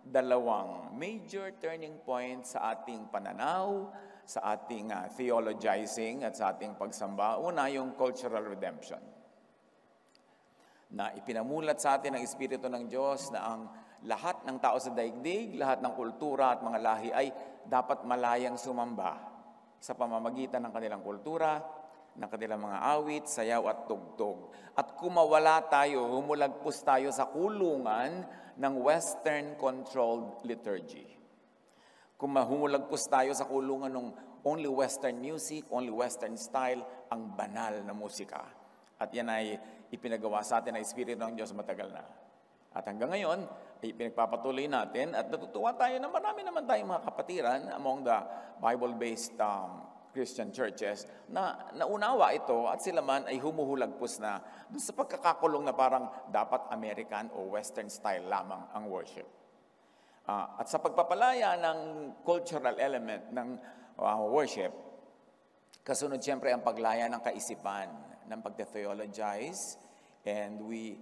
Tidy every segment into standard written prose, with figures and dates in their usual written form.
dalawang major turning point sa ating pananaw, sa ating theologizing at sa ating pagsamba. Una, yung cultural redemption. Na ipinamulat sa atin ng Espiritu ng Diyos na ang lahat ng tao sa daigdig, lahat ng kultura at mga lahi ay dapat malayang sumamba sa pamamagitan ng kanilang kultura, ng kanilang mga awit, sayaw at tugtog. At kung mawala tayo, humulagpos tayo sa kulungan ng Western-controlled liturgy. Kung mahumulagpos tayo sa kulungan ng only Western music, only Western style, ang banal na musika. At yan ay ipinagawa sa atin ng Espiritu ng Diyos matagal na. At hanggang ngayon, ay pinagpapatuloy natin at natutuwa tayo na marami naman tayong mga kapatiran among the Bible-based Christian churches na naunawa ito at sila man ay humuhulagpos na dun sa pagkakakulong na parang dapat American o Western style lamang ang worship. At sa pagpapalaya ng cultural element ng worship, kasunod siyempre ang paglaya ng kaisipan, ng pagte-theologize, and we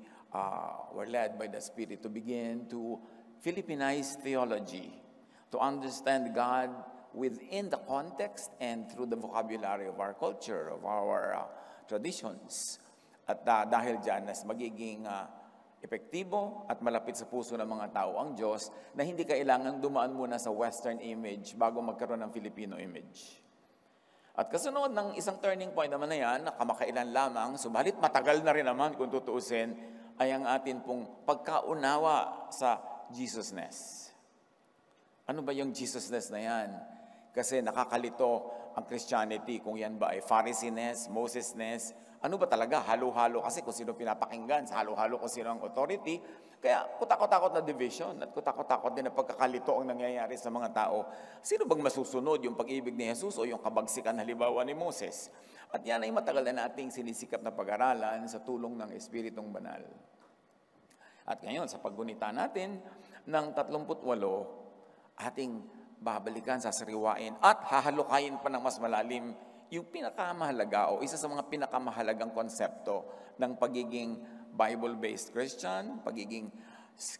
were led by the Spirit to begin to Philippinize theology, to understand God within the context and through the vocabulary of our culture, of our traditions. At dahil dyan, mas magiging epektibo at malapit sa puso ng mga tao ang Diyos na hindi kailangan dumaan muna sa Western image bago magkaroon ng Filipino image. At kasunod ng isang turning point naman na yan, na kamakailan lamang, subalit matagal na rin naman kung tutuusin, ay ang atin pong pagkaunawa sa Jesusness. Ano ba yung Jesusness na yan? Kasi nakakalito ang Christianity kung yan ba ay Pharisee-ness, Moses-ness. Ano ba talaga? Halo-halo kasi kung sino pinapakinggan, sa halo-halo kung sino ang authority. Kaya kutakot-takot na division at kutakot-takot din na pagkakalito ang nangyayari sa mga tao. Sino bang masusunod, yung pag-ibig ni Jesus o yung kabagsikan halimbawa ni Moses? At yan ay matagal na nating sinisikap na pag-aralan sa tulong ng Espiritong Banal. At ngayon, sa paggunita natin ng 38, ating babalikan, sasariwain at hahalukayin pa ng mas malalim yung pinakamahalaga o isa sa mga pinakamahalagang konsepto ng pagiging Bible-based Christian, pagiging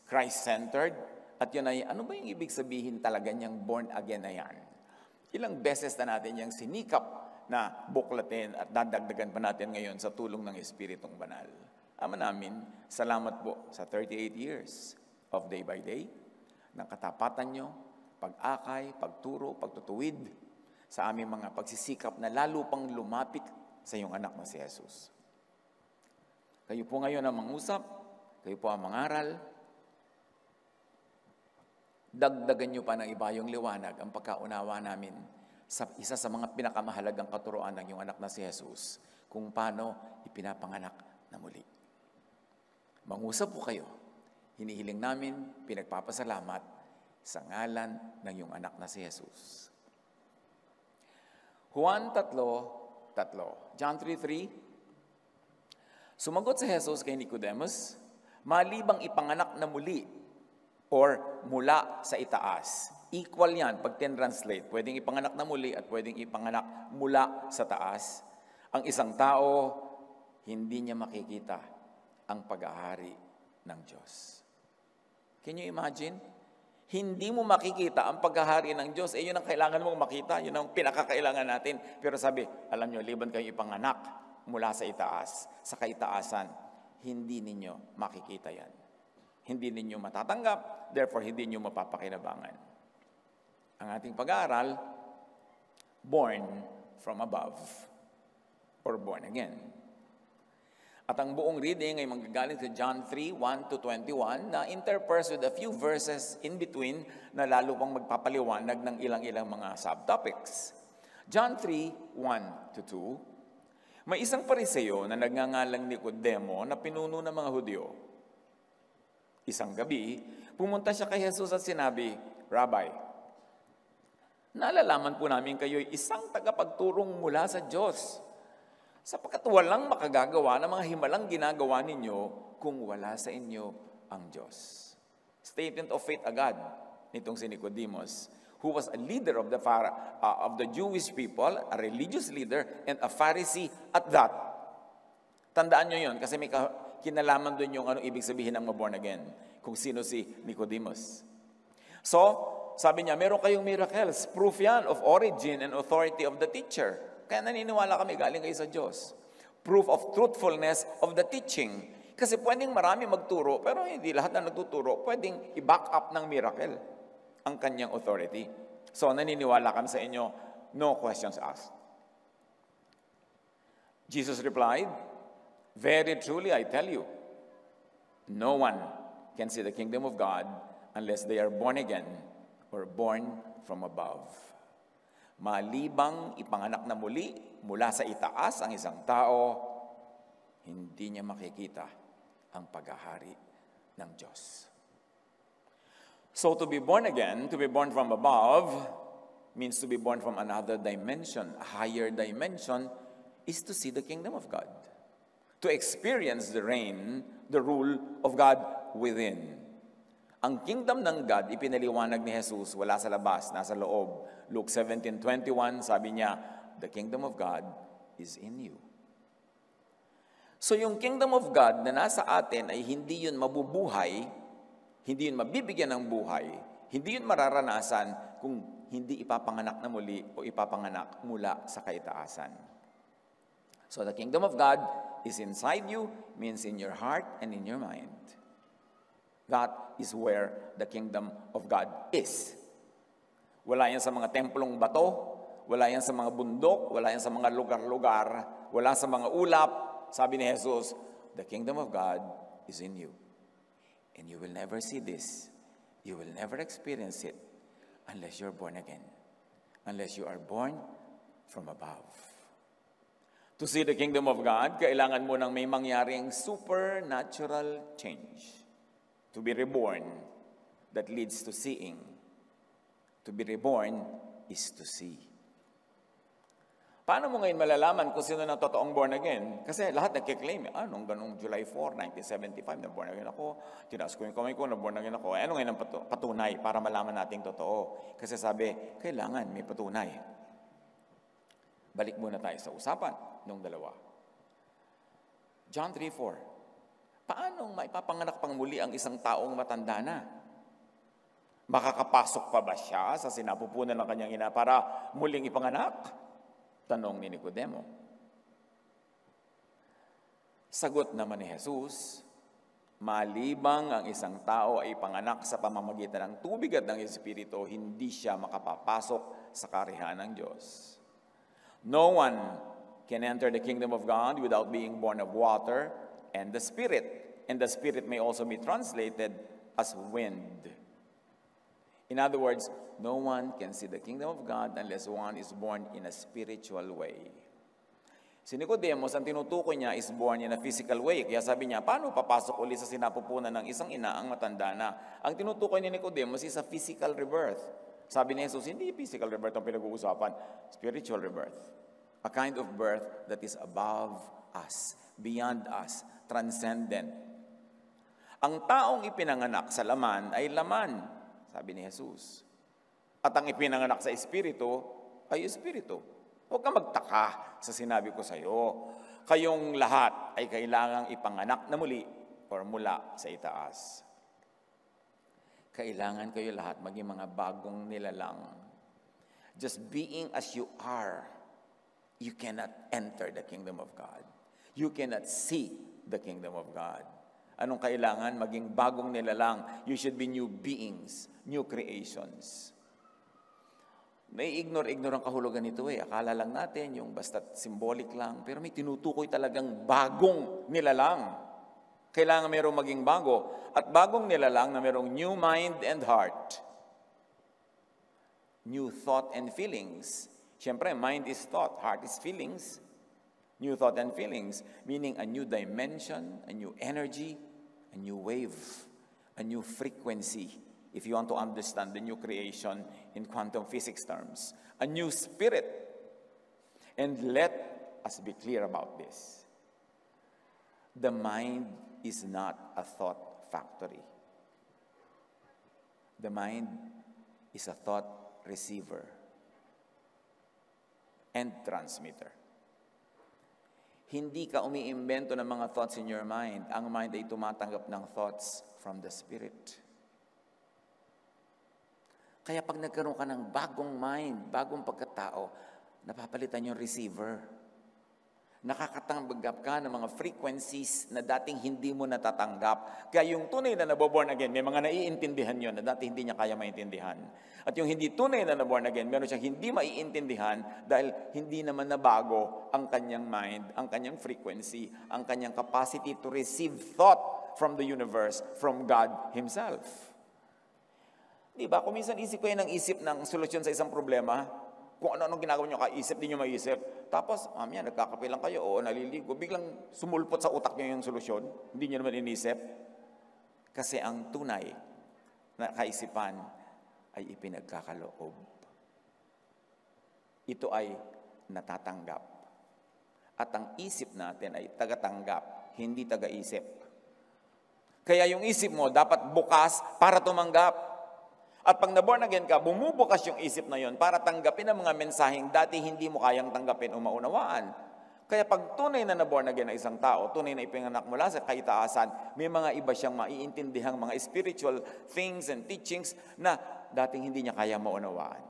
Christ-centered. At yun ay, ano ba yung ibig sabihin talaga niyang born again na yan? Ilang beses na natin yung sinikap na buklatin at dadagdagan pa natin ngayon sa tulong ng Espiritong Banal. Ama namin, salamat po sa 38 years of day by day, ng katapatan nyo, pag-akay, pagturo, pagtutuwid sa aming mga pagsisikap na lalo pang lumapit sa iyong anak na si Jesus. Kayo po ngayon ang mangusap, kayo po ang mangaral, dagdagan nyo pa ng iba yung liwanag ang pagkaunawa namin sa isa sa mga pinakamahalagang katuruan ng iyong anak na si Jesus, kung paano ipinapanganak na muli. Mangusap po kayo, hinihiling namin, pinagpapasalamat sa ngalan ng iyong anak na si Jesus. Juan 3:3. John 3:3. Sumagot si Jesus kay Nicodemus, malibang ipanganak na muli or mula sa itaas. Equal yan pag translate. Pwedeng ipanganak na muli at pwedeng ipanganak mula sa taas. Ang isang tao, hindi niya makikita ang pag-ahari ng Diyos. Can you imagine? Hindi mo makikita ang pag-ahari ng Diyos. Yun ang kailangan mong makita. Yun ang pinakakailangan natin. Pero sabi, alam nyo, liban kayo ipanganak mula sa itaas, sa kaitaasan, hindi ninyo makikita yan. Hindi ninyo matatanggap, therefore hindi ninyo mapapakinabangan. Ang ating pag-aaral, born from above, or born again. At ang buong reading ay manggagaling sa John 3:1-21 na interspersed with a few verses in between na lalo pang magpapaliwanag ng ilang-ilang mga subtopics. John 3:1-2, may isang Pariseo na nagngangalang Nicodemo na pinuno ng mga Hudyo. Isang gabi, pumunta siya kay Jesus at sinabi, Rabbi, nalalaman po namin kayo'y isang tagapagturong mula sa Diyos, sapagkat walang makagagawa ng mga himalang ginagawa ninyo kung wala sa inyo ang Diyos. Statement of faith agad nitong si Nicodemus, who was a leader of the Jewish people, a religious leader, and a Pharisee at that. Tandaan nyo yun, kasi may kinalaman doon yung ano ibig sabihin ng born again, kung sino si Nicodemus. So, sabi niya, meron kayong miracles. Proof yan of origin and authority of the teacher. Kaya naniniwala kami, galing kayo sa Diyos. Proof of truthfulness of the teaching. Kasi pwedeng marami magturo, pero hindi lahat na nagtuturo, pwedeng i-back up ng miracle ang kanyang authority. So, naniniwala kami sa inyo, no questions asked. Jesus replied, "Very truly I tell you, no one can see the kingdom of God unless they are born again or born from above." Malibang ipanganak na muli mula sa itaas ang isang tao, hindi niya makikita ang paghahari ng Diyos. So to be born again, to be born from above, means to be born from another dimension, a higher dimension, is to see the kingdom of God. To experience the reign, the rule of God within. Ang kingdom ng God, ipinaliwanag ni Jesus, wala sa labas, nasa loob. Luke 17:21, sabi niya, the kingdom of God is in you. So yung kingdom of God na nasa atin ay hindi yun mabubuhay, hindi yun mabibigyan ng buhay, hindi yun mararanasan kung hindi ipapanganak na muli o ipapanganak mula sa kaitaasan. So the kingdom of God is inside you, means in your heart and in your mind. That is where the kingdom of God is. Wala yan sa mga templong bato, wala yan sa mga bundok, wala yan sa mga lugar-lugar, wala sa mga ulap. Sabi ni Jesus, the kingdom of God is in you. And you will never see this. You will never experience it unless you're born again. Unless you are born from above. To see the kingdom of God, kailangan mo nang may mangyaring supernatural change. To be reborn, that leads to seeing. To be reborn is to see. Paano mo ngayon malalaman kung sino na totoong born again? Kasi lahat nagkiklaim, nung ganung July 4, 1975, na born again ako. Tinaas ko yung kamay ko, na born again ako. Ano ngayon ang patunay para malaman natin totoo? Kasi sabi, kailangan may patunay. Balik muna tayo sa usapan nung dalawa. John 3:4. Paano maipapanganak pang muli ang isang taong matanda na? Makakapasok pa ba siya sa sinapupunan ng kanyang ina para muling ipanganak? Tanong ni Nicodemo. Sagot naman ni Jesus, malibang ang isang tao ay ipanganak sa pamamagitan ng tubig at ng Espiritu, hindi siya makapapasok sa karihan ng Diyos. No one can enter the kingdom of God without being born of water and the Spirit. And the Spirit may also be translated as wind. In other words, no one can see the kingdom of God unless one is born in a spiritual way. Si Nicodemos, ang tinutukoy niya is born in a physical way. Kaya sabi niya, paano papasok uli sa sinapupunan ng isang ina ang matanda na? Ang tinutukoy ni Nicodemos is a physical rebirth. Sabi ni Jesus, hindi physical rebirth ang pinag-uusapan, spiritual rebirth. A kind of birth that is above us, beyond us, transcendent. Ang taong ipinanganak sa laman ay laman, sabi ni Jesus. At ang ipinanganak sa Espiritu ay Espiritu. Huwag ka magtaka sa sinabi ko sa iyo. Kayong lahat ay kailangang ipanganak na muli or mula sa itaas. Kailangan kayo lahat maging mga bagong nilalang. Just being as you are, you cannot enter the kingdom of God. You cannot see the kingdom of God. Anong kailangan? Maging bagong nilalang. You should be new beings, new creations. May ignore ang kahulugan nito eh. Akala lang natin yung basta symbolic lang. Pero may tinutukoy talagang bagong nilalang. Kailangan mayroong maging bago. At bagong nilalang na mayroong new mind and heart. New thought and feelings. Siyempre, mind is thought, heart is feelings. New thought and feelings, meaning a new dimension, a new energy, a new wave, a new frequency. If you want to understand the new creation in quantum physics terms, a new spirit. And let us be clear about this. The mind is not a thought factory. The mind is a thought receiver and transmitter. Hindi ka umiimbento ng mga thoughts in your mind. Ang mind ay tumatanggap ng thoughts from the Spirit. Kaya pag nagkaroon ka ng bagong mind, bagong pagkatao, napapalitan yung receiver. Nakakatanggap ka ng mga frequencies na dating hindi mo natatanggap. Kaya yung tunay na naboborn again, may mga naiintindihan yun na dati hindi niya kaya maintindihan. At yung hindi tunay na naborn again, meron siyang hindi maiintindihan dahil hindi naman nabago ang kanyang mind, ang kanyang frequency, ang kanyang capacity to receive thought from the universe, from God Himself. Di ba? Kung minsan isip kayo ng isip ng solusyon sa isang problema, kung ano-anong ginagawa nyo, kaisip, di nyo maisip. Tapos, mamaya, nagkakape lang kayo, o naliligo, biglang sumulpot sa utak nyo yung solusyon, hindi nyo naman inisip. Kasi ang tunay na kaisipan ay ipinagkakaloob. Ito ay natatanggap. At ang isip natin ay tagatanggap, hindi tagaisip. Kaya yung isip mo dapat bukas para tumanggap. At pag na-born again ka, bumubukas yung isip na yon para tanggapin ang mga mensaheng dati hindi mo kayang tanggapin o maunawaan. Kaya pag tunay na na-born again na isang tao, tunay na ipinganak mula sa kaitaasan, may mga iba siyang maiintindihang mga spiritual things and teachings na dating hindi niya kaya maunawaan.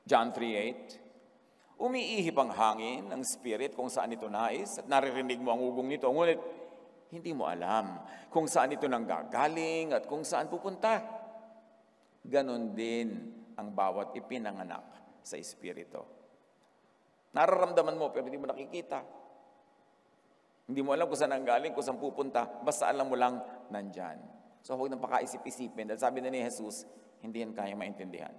John 3:8, umiihip ang hangin ng spirit kung saan ito nais at naririnig mo ang ugong nito. Ngunit hindi mo alam kung saan ito nanggagaling at kung saan pupunta. Ganon din ang bawat ipinanganak sa Espiritu. Nararamdaman mo pero hindi mo nakikita. Hindi mo alam kung saan nanggaling, kung saan pupunta. Basta alam mo lang, nandyan. So huwag nang pakaisip-isipin. Dahil sabi na ni Jesus, hindi yan kaya maintindihan.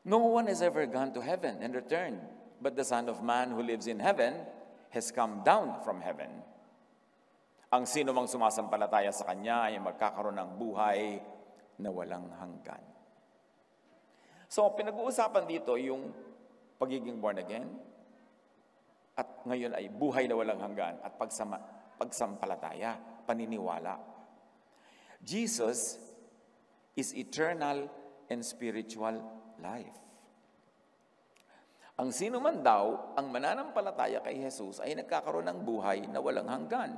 No one has ever gone to heaven and returned, but the Son of Man who lives in heaven has come down from heaven. Ang sino mang sumasampalataya sa Kanya ay magkakaroon ng buhay na walang hanggan. So, pinag-uusapan dito yung pagiging born again, at ngayon ay buhay na walang hanggan at pagsampalataya, paniniwala. Jesus is eternal and spiritual life. Ang sino man daw ang mananampalataya kay Jesus ay nagkakaroon ng buhay na walang hanggan.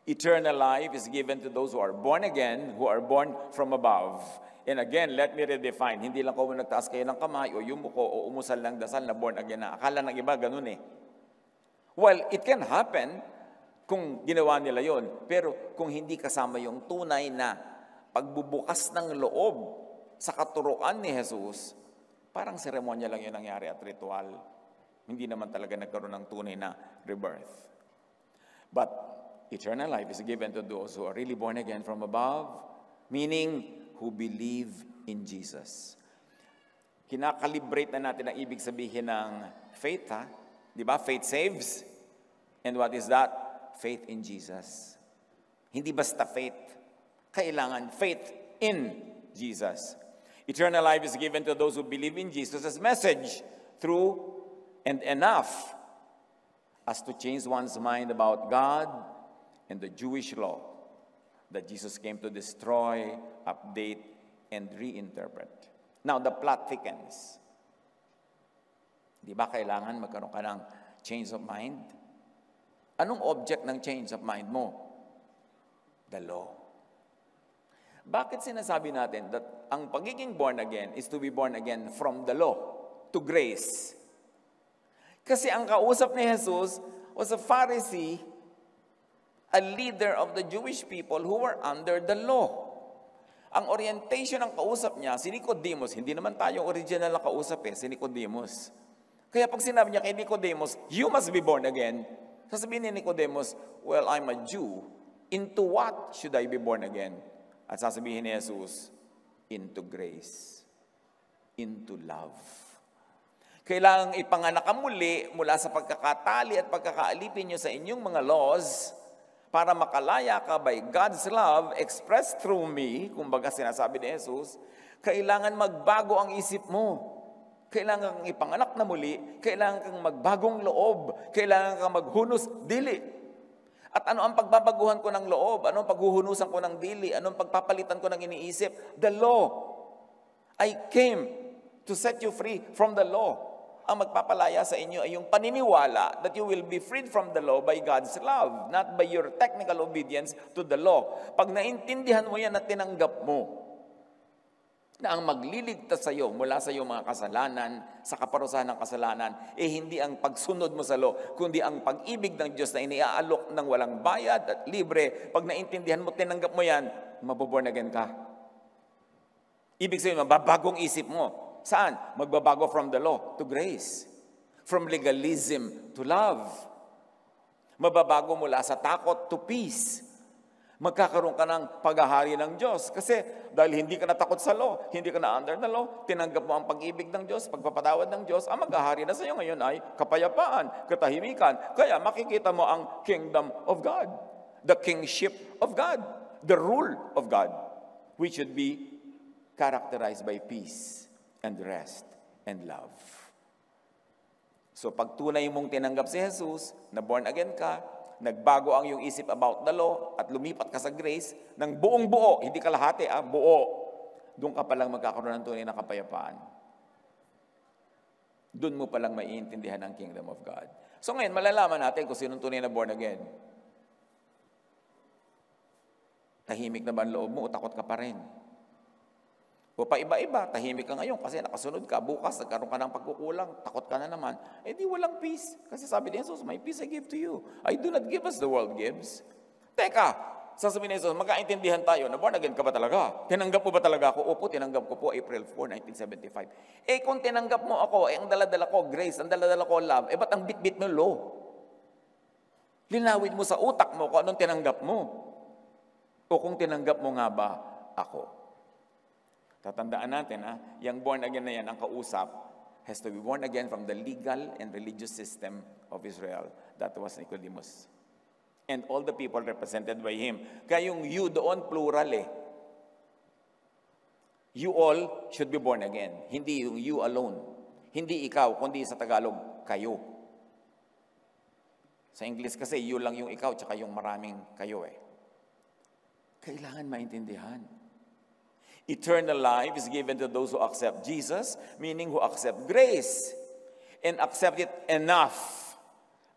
Eternal life is given to those who are born again, who are born from above. And again, let me redefine. Hindi lang kung nagtaas kayo ng kamay o yumuko o umusal ng dasal na born again na. Akala ng iba ganun eh. Well, it can happen kung ginawa nila yon. Pero kung hindi kasama yung tunay na pagbubukas ng loob sa katuruan ni Jesus, parang seremonya lang yun nangyari at ritual. Hindi naman talaga nagkaroon ng tunay na rebirth. But eternal life is given to those who are really born again from above, meaning who believe in Jesus. Kinakalibrate na natin ang ibig sabihin ng faith, ha? Di ba? Faith saves. And what is that? Faith in Jesus. Hindi basta faith. Kailangan faith in Jesus. Eternal life is given to those who believe in Jesus' message through and enough as to change one's mind about God and the Jewish law that Jesus came to destroy, update, and reinterpret. Now, the plot thickens. Di ba kailangan magkaroon ka ng change of mind? Anong object ng change of mind mo? The law. Bakit sinasabi natin that ang pagiging born again is to be born again from the law to grace? Kasi ang kausap ni Jesus was a Pharisee, a leader of the Jewish people who were under the law. Ang orientation ng kausap niya, si Nicodemus, hindi naman tayo original na kausap si Nicodemus. Kaya pag sinabi niya kay Nicodemus, you must be born again, sasabihin ni Nicodemus, well, I'm a Jew. Into what should I be born again? At sasabihin ni Jesus, into grace, into love. Kailangang ipanganak ka muli mula sa pagkakatali at pagkakaalipin nyo sa inyong mga laws para makalaya ka by God's love expressed through me, kumbaga sinasabi ni Jesus, kailangan magbago ang isip mo. Kailangan kang ipanganak na muli, kailangan kang magbagong loob, kailangan kang maghunos dili. At ano ang pagbabaguhan ko ng loob? Ano ang paghuhunusan ko ng dili? Ano ang pagpapalitan ko ng iniisip? The law. I came to set you free from the law. Ang magpapalaya sa inyo ay yung paniniwala that you will be freed from the law by God's love, not by your technical obedience to the law. Pag naintindihan mo yan at tinanggap mo, na ang magliligtas sa iyo mula sa iyong mga kasalanan, sa kaparusahan ng kasalanan, hindi ang pagsunod mo sa law, kundi ang pag-ibig ng Diyos na iniaalok ng walang bayad at libre. Pag naintindihan mo, tinanggap mo yan, maboborn again ka. Ibig sabihin, mababagong isip mo. Saan? Magbabago from the law to grace. From legalism to love. Mababago mula sa takot to peace. Magkakaroon ka ng paghahari ng Diyos. Kasi dahil hindi ka natakot sa law, hindi ka na under the law, tinanggap mo ang pag-ibig ng Diyos, pagpapatawad ng Diyos, ang maghahari na sa iyo ngayon ay kapayapaan, katahimikan. Kaya makikita mo ang kingdom of God, the kingship of God, the rule of God, which should be characterized by peace and rest and love. So pag tunay mong tinanggap si Jesus, na born again ka, nagbago ang iyong isip about the law at lumipat ka sa grace ng buong buo, hindi kalahati, buo, doon ka palang magkakaroon ng tunay na kapayapaan. Doon mo palang maiintindihan ang kingdom of God. So ngayon, malalaman natin kung sinong tunay na born again. Tahimik na ba ang loob mo o takot ka pa rin? O paiba-iba, tahimik ka ngayon kasi nakasunod ka, bukas nagkaroon ka ng pagkukulang, takot ka na naman, di walang peace. Kasi sabi ni Jesus, my peace I give to you. I do not give as the world gives. Teka, sasabihin ni Jesus, magkaintindihan tayo, na born again ka ba talaga? Tinanggap mo ba talaga ako? Opo, tinanggap ko po April 4, 1975. Kung tinanggap mo ako, ang daladala ko grace, ang daladala ko love, ba't ang bit-bit mo law? Linawin mo sa utak mo kung anong tinanggap mo. O kung tinanggap mo nga ba ako. Tatandaan natin, yung born again na yan, ang kausap, has to be born again from the legal and religious system of Israel. That was Nicodemus. And all the people represented by him. Kaya yung you doon, plural You all should be born again. Hindi yung you alone. Hindi ikaw, kundi sa Tagalog, kayo. Sa English kasi, you lang yung ikaw, tsaka yung maraming kayo Kailangan maintindihan. Eternal life is given to those who accept Jesus, meaning who accept grace, and accept it enough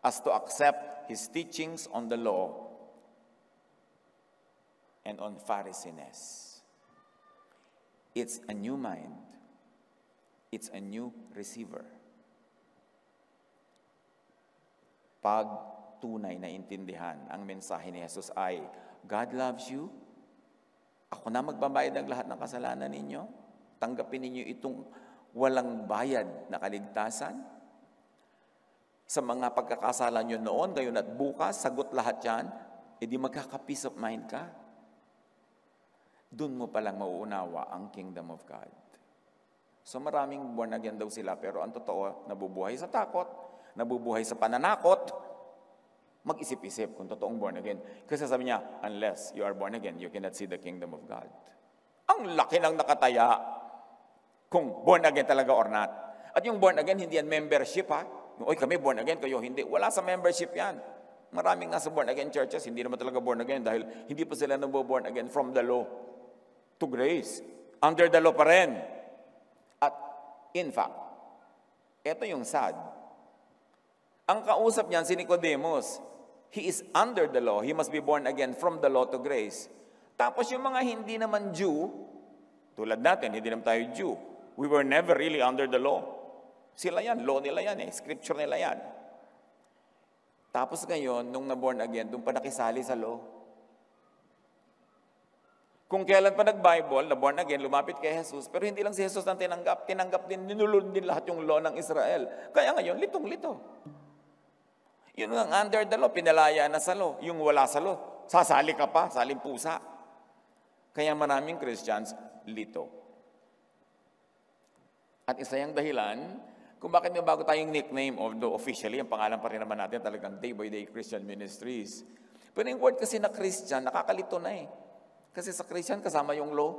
as to accept His teachings on the law and on Pharisees. It's a new mind. It's a new receiver. Pag tunay na intindihan ang mensahe ni Jesus ay, God loves you, ako na magbabayad ng lahat ng kasalanan ninyo. Tanggapin ninyo itong walang bayad na kaligtasan. Sa mga pagkakasala nyo noon, ngayon at bukas, sagot lahat yan, di magkaka-peace of mind ka. Doon mo palang mauunawa ang kingdom of God. So maraming born again daw sila, pero ang totoo, nabubuhay sa takot, nabubuhay sa pananakot, mag-isip-isip kung totoong born again. Kasi sabi niya, unless you are born again, you cannot see the kingdom of God. Ang laki ng nakataya kung born again talaga or not. At yung born again, hindi yan membership Oy, kami born again, kayo hindi. Wala sa membership yan. Maraming nasa born again churches, hindi naman talaga born again dahil hindi pa sila naboborn again from the law to grace. Under the law pa rin. At in fact, ito yung sad. Ang kausap niyan si Nicodemus, he is under the law. He must be born again from the law to grace. Tapos yung mga hindi naman Jew, tulad natin, hindi naman tayo Jew. We were never really under the law. Sila yan, law nila yan scripture nila yan. Tapos ngayon, nung na-born again, doon pa nakisali sa law. Kung kailan pa nag-Bible, na-born again, lumapit kay Jesus, pero hindi lang si Jesus ang tinanggap. Tinanggap din, ninulod din lahat yung law ng Israel. Kaya ngayon, litong-lito. Yun ang under the law, pinalaya na sa law. Yung wala sa law, sasali ka pa, saling pusa. Kaya maraming Christians, lito. At isa yung dahilan, kung bakit may bago tayong nickname, although officially, ang pangalan pa rin naman natin talagang Day by Day Christian Ministries. Pero yung word kasi na Christian, nakakalito na Kasi sa Christian, kasama yung law.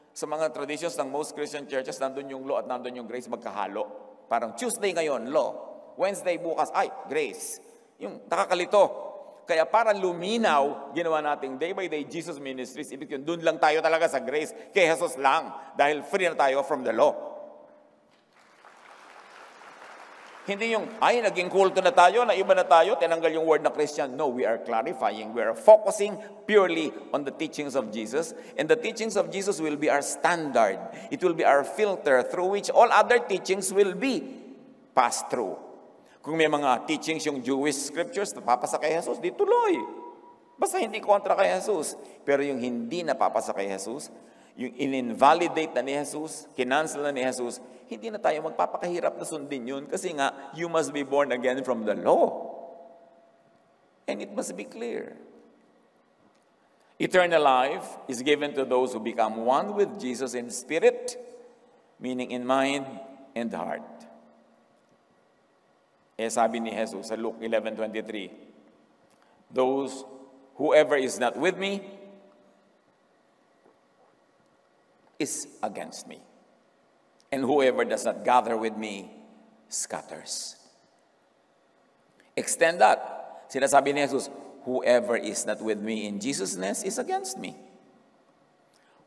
Sa mga traditions ng most Christian churches, nandun yung law at nandun yung grace magkahalo. Parang Tuesday ngayon, law. Wednesday bukas, grace. Yung nakakalito. Kaya para luminaw, ginawa nating Day by Day Jesus Ministries, ibig yun, doon lang tayo talaga sa grace, kay Jesus lang, dahil free na tayo from the law. Hindi yung, ay, naging kulto na tayo, na iba na tayo, tinanggal yung word na Christian. No, we are clarifying. We are focusing purely on the teachings of Jesus. And the teachings of Jesus will be our standard. It will be our filter through which all other teachings will be passed through. Kung may mga teachings yung Jewish scriptures napapasa kay Jesus, di tuloy. Basta hindi kontra kay Jesus. Pero yung hindi napapasa kay Jesus, yung in-invalidate na ni Jesus, kinancel na ni Jesus, hindi na tayo magpapakahirap na sundin yun kasi nga, you must be born again from the law. And it must be clear. Eternal life is given to those who become one with Jesus in spirit, meaning in mind and heart. Sabi ni Jesus sa Luke 11:23, whoever is not with me is against me. And whoever does not gather with me scatters. Extend that. Sinasabi ni Jesus, whoever is not with me in Jesusness is against me.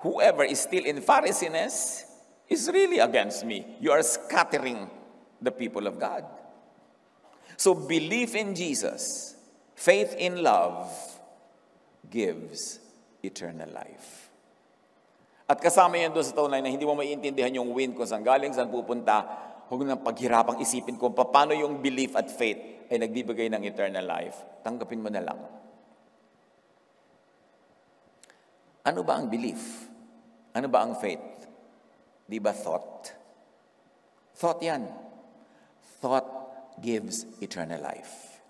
Whoever is still in Phariseeness is really against me. You are scattering the people of God. So belief in Jesus, faith in love, gives eternal life. At kasama yan doon sa tunay na hindi mo maiintindihan yung wind kung saan galing, saan pupunta, huwag nang paghirapang isipin kung paano yung belief at faith ay nagbibigay ng eternal life. Tanggapin mo na lang. Ano ba ang belief? Ano ba ang faith? Di ba thought? Thought yan. Thought gives eternal life.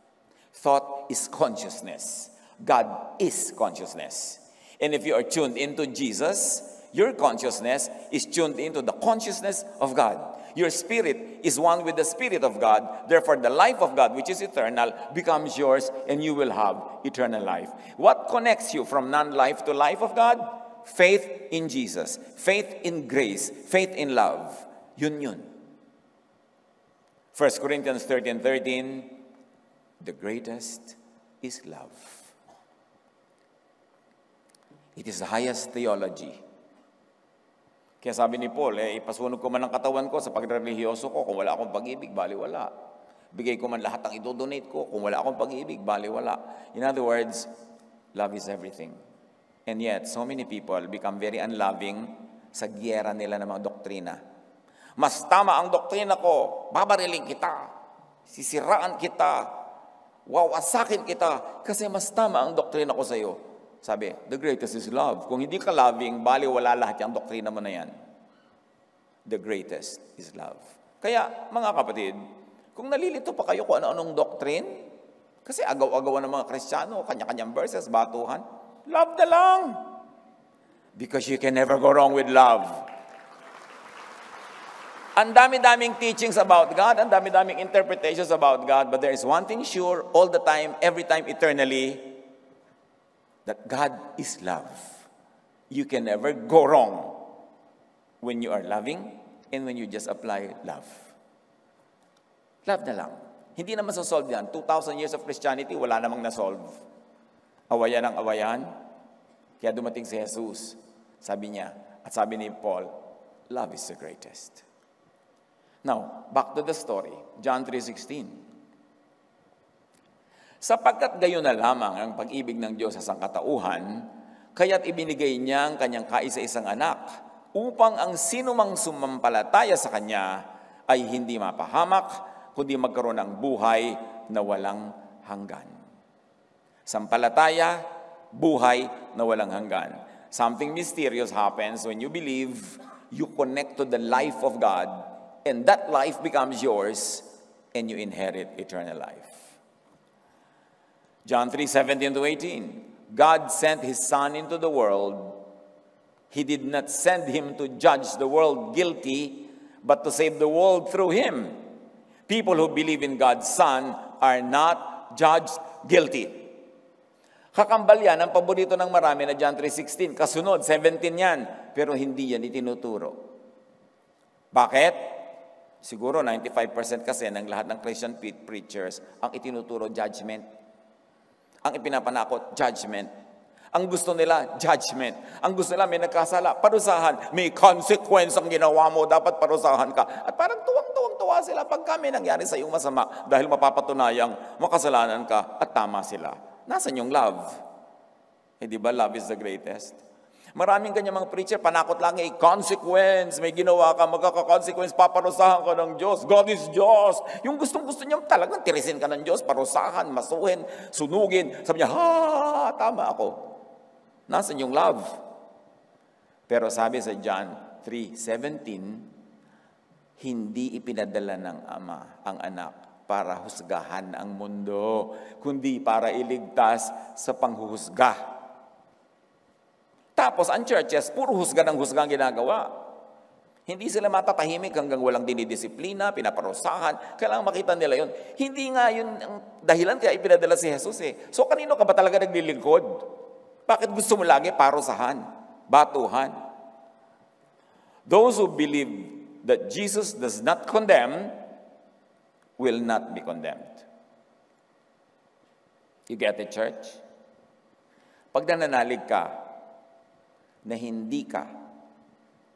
Thought is consciousness. God is consciousness. And if you are tuned into Jesus, your consciousness is tuned into the consciousness of God. Your spirit is one with the Spirit of God. Therefore, the life of God, which is eternal, becomes yours and you will have eternal life. What connects you from non-life to life of God? Faith in Jesus. Faith in grace. Faith in love. Yun. 1 Corinthians 13:13, the greatest is love. It is the highest theology. Kaya sabi ni Paul, ipasunog ko man ang katawan ko sa pagre-religyoso ko, kung wala akong pag-ibig, baliwala. Bigay ko man lahat ang idodonate ko, kung wala akong pag-ibig, baliwala. In other words, love is everything. And yet, so many people become very unloving sa giyera nila ng mga doktrina. Mas tama ang doktrina ko, babariling kita, sisiraan kita, wawasakin kita, kasi mas tama ang doktrina ko sa iyo. Sabi, the greatest is love. Kung hindi ka loving, baliwala lahat yung doktrina mo na yan. The greatest is love. Kaya, mga kapatid, kung nalilito pa kayo kung ano-anong doctrine, kasi agaw-agawan ng mga Kristiyano, kanya-kanyang verses, batuhan, love na lang. Because you can never go wrong with love. Ang dami-daming teachings about God, ang dami-daming interpretations about God, but there is one thing sure, all the time, every time, eternally, that God is love. You can never go wrong when you are loving and when you just apply love. Love na lang. Hindi naman solve yan. 2,000 years of Christianity, wala namang na-solve. Awayan ang awayan. Kaya dumating si Jesus. Sabi niya, at sabi ni Paul, love is the greatest. Now, back to the story. John 3:16. Sapagkat gayon na lamang ang pag-ibig ng Diyos sa sangkatauhan, kaya't ibinigay niya ang kanyang kaisa-isang anak, upang ang sinumang sumampalataya sa Kanya ay hindi mapahamak, kundi magkaroon ng buhay na walang hanggan. Sampalataya, buhay na walang hanggan. Something mysterious happens when you believe, you connect to the life of God, and that life becomes yours, and you inherit eternal life. John 3:17-18, God sent His Son into the world. He did not send Him to judge the world guilty, but to save the world through Him. People who believe in God's Son are not judged guilty. Kakambal yan, ang paborito ng marami na John 3:16. Kasunod, 17 yan, pero hindi yan itinuturo. Bakit? Siguro 95% kasi ng lahat ng Christian preachers, ang itinuturo judgment. Ang ipinapanakot, judgment. Ang gusto nila, judgment. Ang gusto nila, may nagkasala, parusahan. May consequence ang ginawa mo, dapat parusahan ka. At parang tuwang-tuwang matutuwa sila pag kami nangyari sa iyong masama dahil mapapatunayang makasalanan ka at tama sila. Nasaan yung love? Eh di ba love is the greatest? Maraming ganyan mga preacher, panakot lang consequence, may ginawa ka, magkaka-consequence, paparusahan ka ng Diyos. God is Diyos. Yung gustong-gusto niya talagang tirisin ka ng Diyos, parusahan, masuhin, sunugin. Sabi niya, tama ako. Nasaan yung love? Pero sabi sa John 3:17, hindi ipinadala ng Ama ang anak para husgahan ang mundo, kundi para iligtas sa panghuhusga. Tapos ang churches, puro husga ng husga ang ginagawa. Hindi sila matatahimik hanggang walang dinidisiplina, pinaparusahan. Kailangan makita nila yun. Hindi nga yun ang dahilan kaya ipinadala si Jesus eh. So kanino ka ba talaga naglilingkod? Bakit gusto mo lagi parusahan, batuhan? Those who believe that Jesus does not condemn will not be condemned. You get it, church? Pag nananalig ka, na hindi ka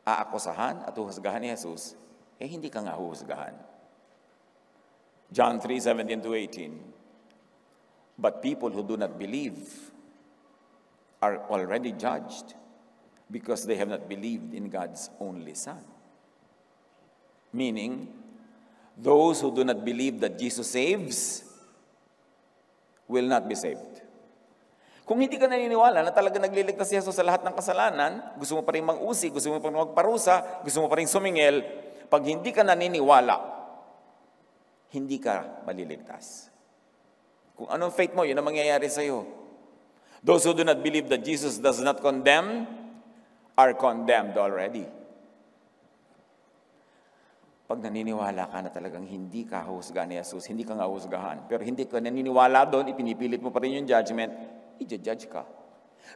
aakusahan at huhusgahan ni Jesus, eh hindi ka nga huhusgahan. John 3:17-18, but people who do not believe are already judged because they have not believed in God's only Son. Meaning, those who do not believe that Jesus saves will not be saved. Kung hindi ka naniniwala na talaga nagliligtas si Jesus sa lahat ng kasalanan, gusto mo pa rin mang-usi, gusto mo pa rin magparusa, gusto mo pa rin sumingil, pag hindi ka naniniwala, hindi ka maliligtas. Kung anong faith mo, yun ang mangyayari sa iyo. Those who do not believe that Jesus does not condemn are condemned already. Pag naniniwala ka na talagang hindi ka husgahan ni Jesus, hindi ka nga husgahan, pero hindi ka naniniwala doon, ipinipilit mo pa rin yung judgment, i-judge ka.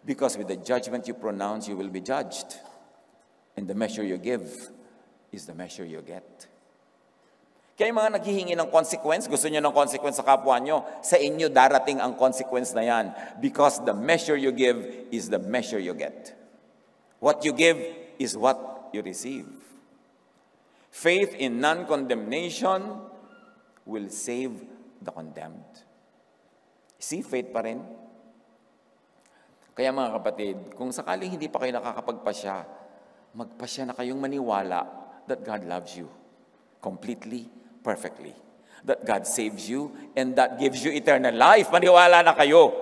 Because with the judgment you pronounce, you will be judged. And the measure you give is the measure you get. Kaya yung mga naghihingi ng consequence, gusto nyo ng consequence sa kapwa nyo, sa inyo darating ang consequence na yan. Because the measure you give is the measure you get. What you give is what you receive. Faith in non-condemnation will save the condemned. See, faith pa rin. Kaya mga kapatid, kung sakaling hindi pa kayo nakakapagpasya, magpasya na kayong maniwala that God loves you completely, perfectly. That God saves you and that gives you eternal life. Maniwala na kayo.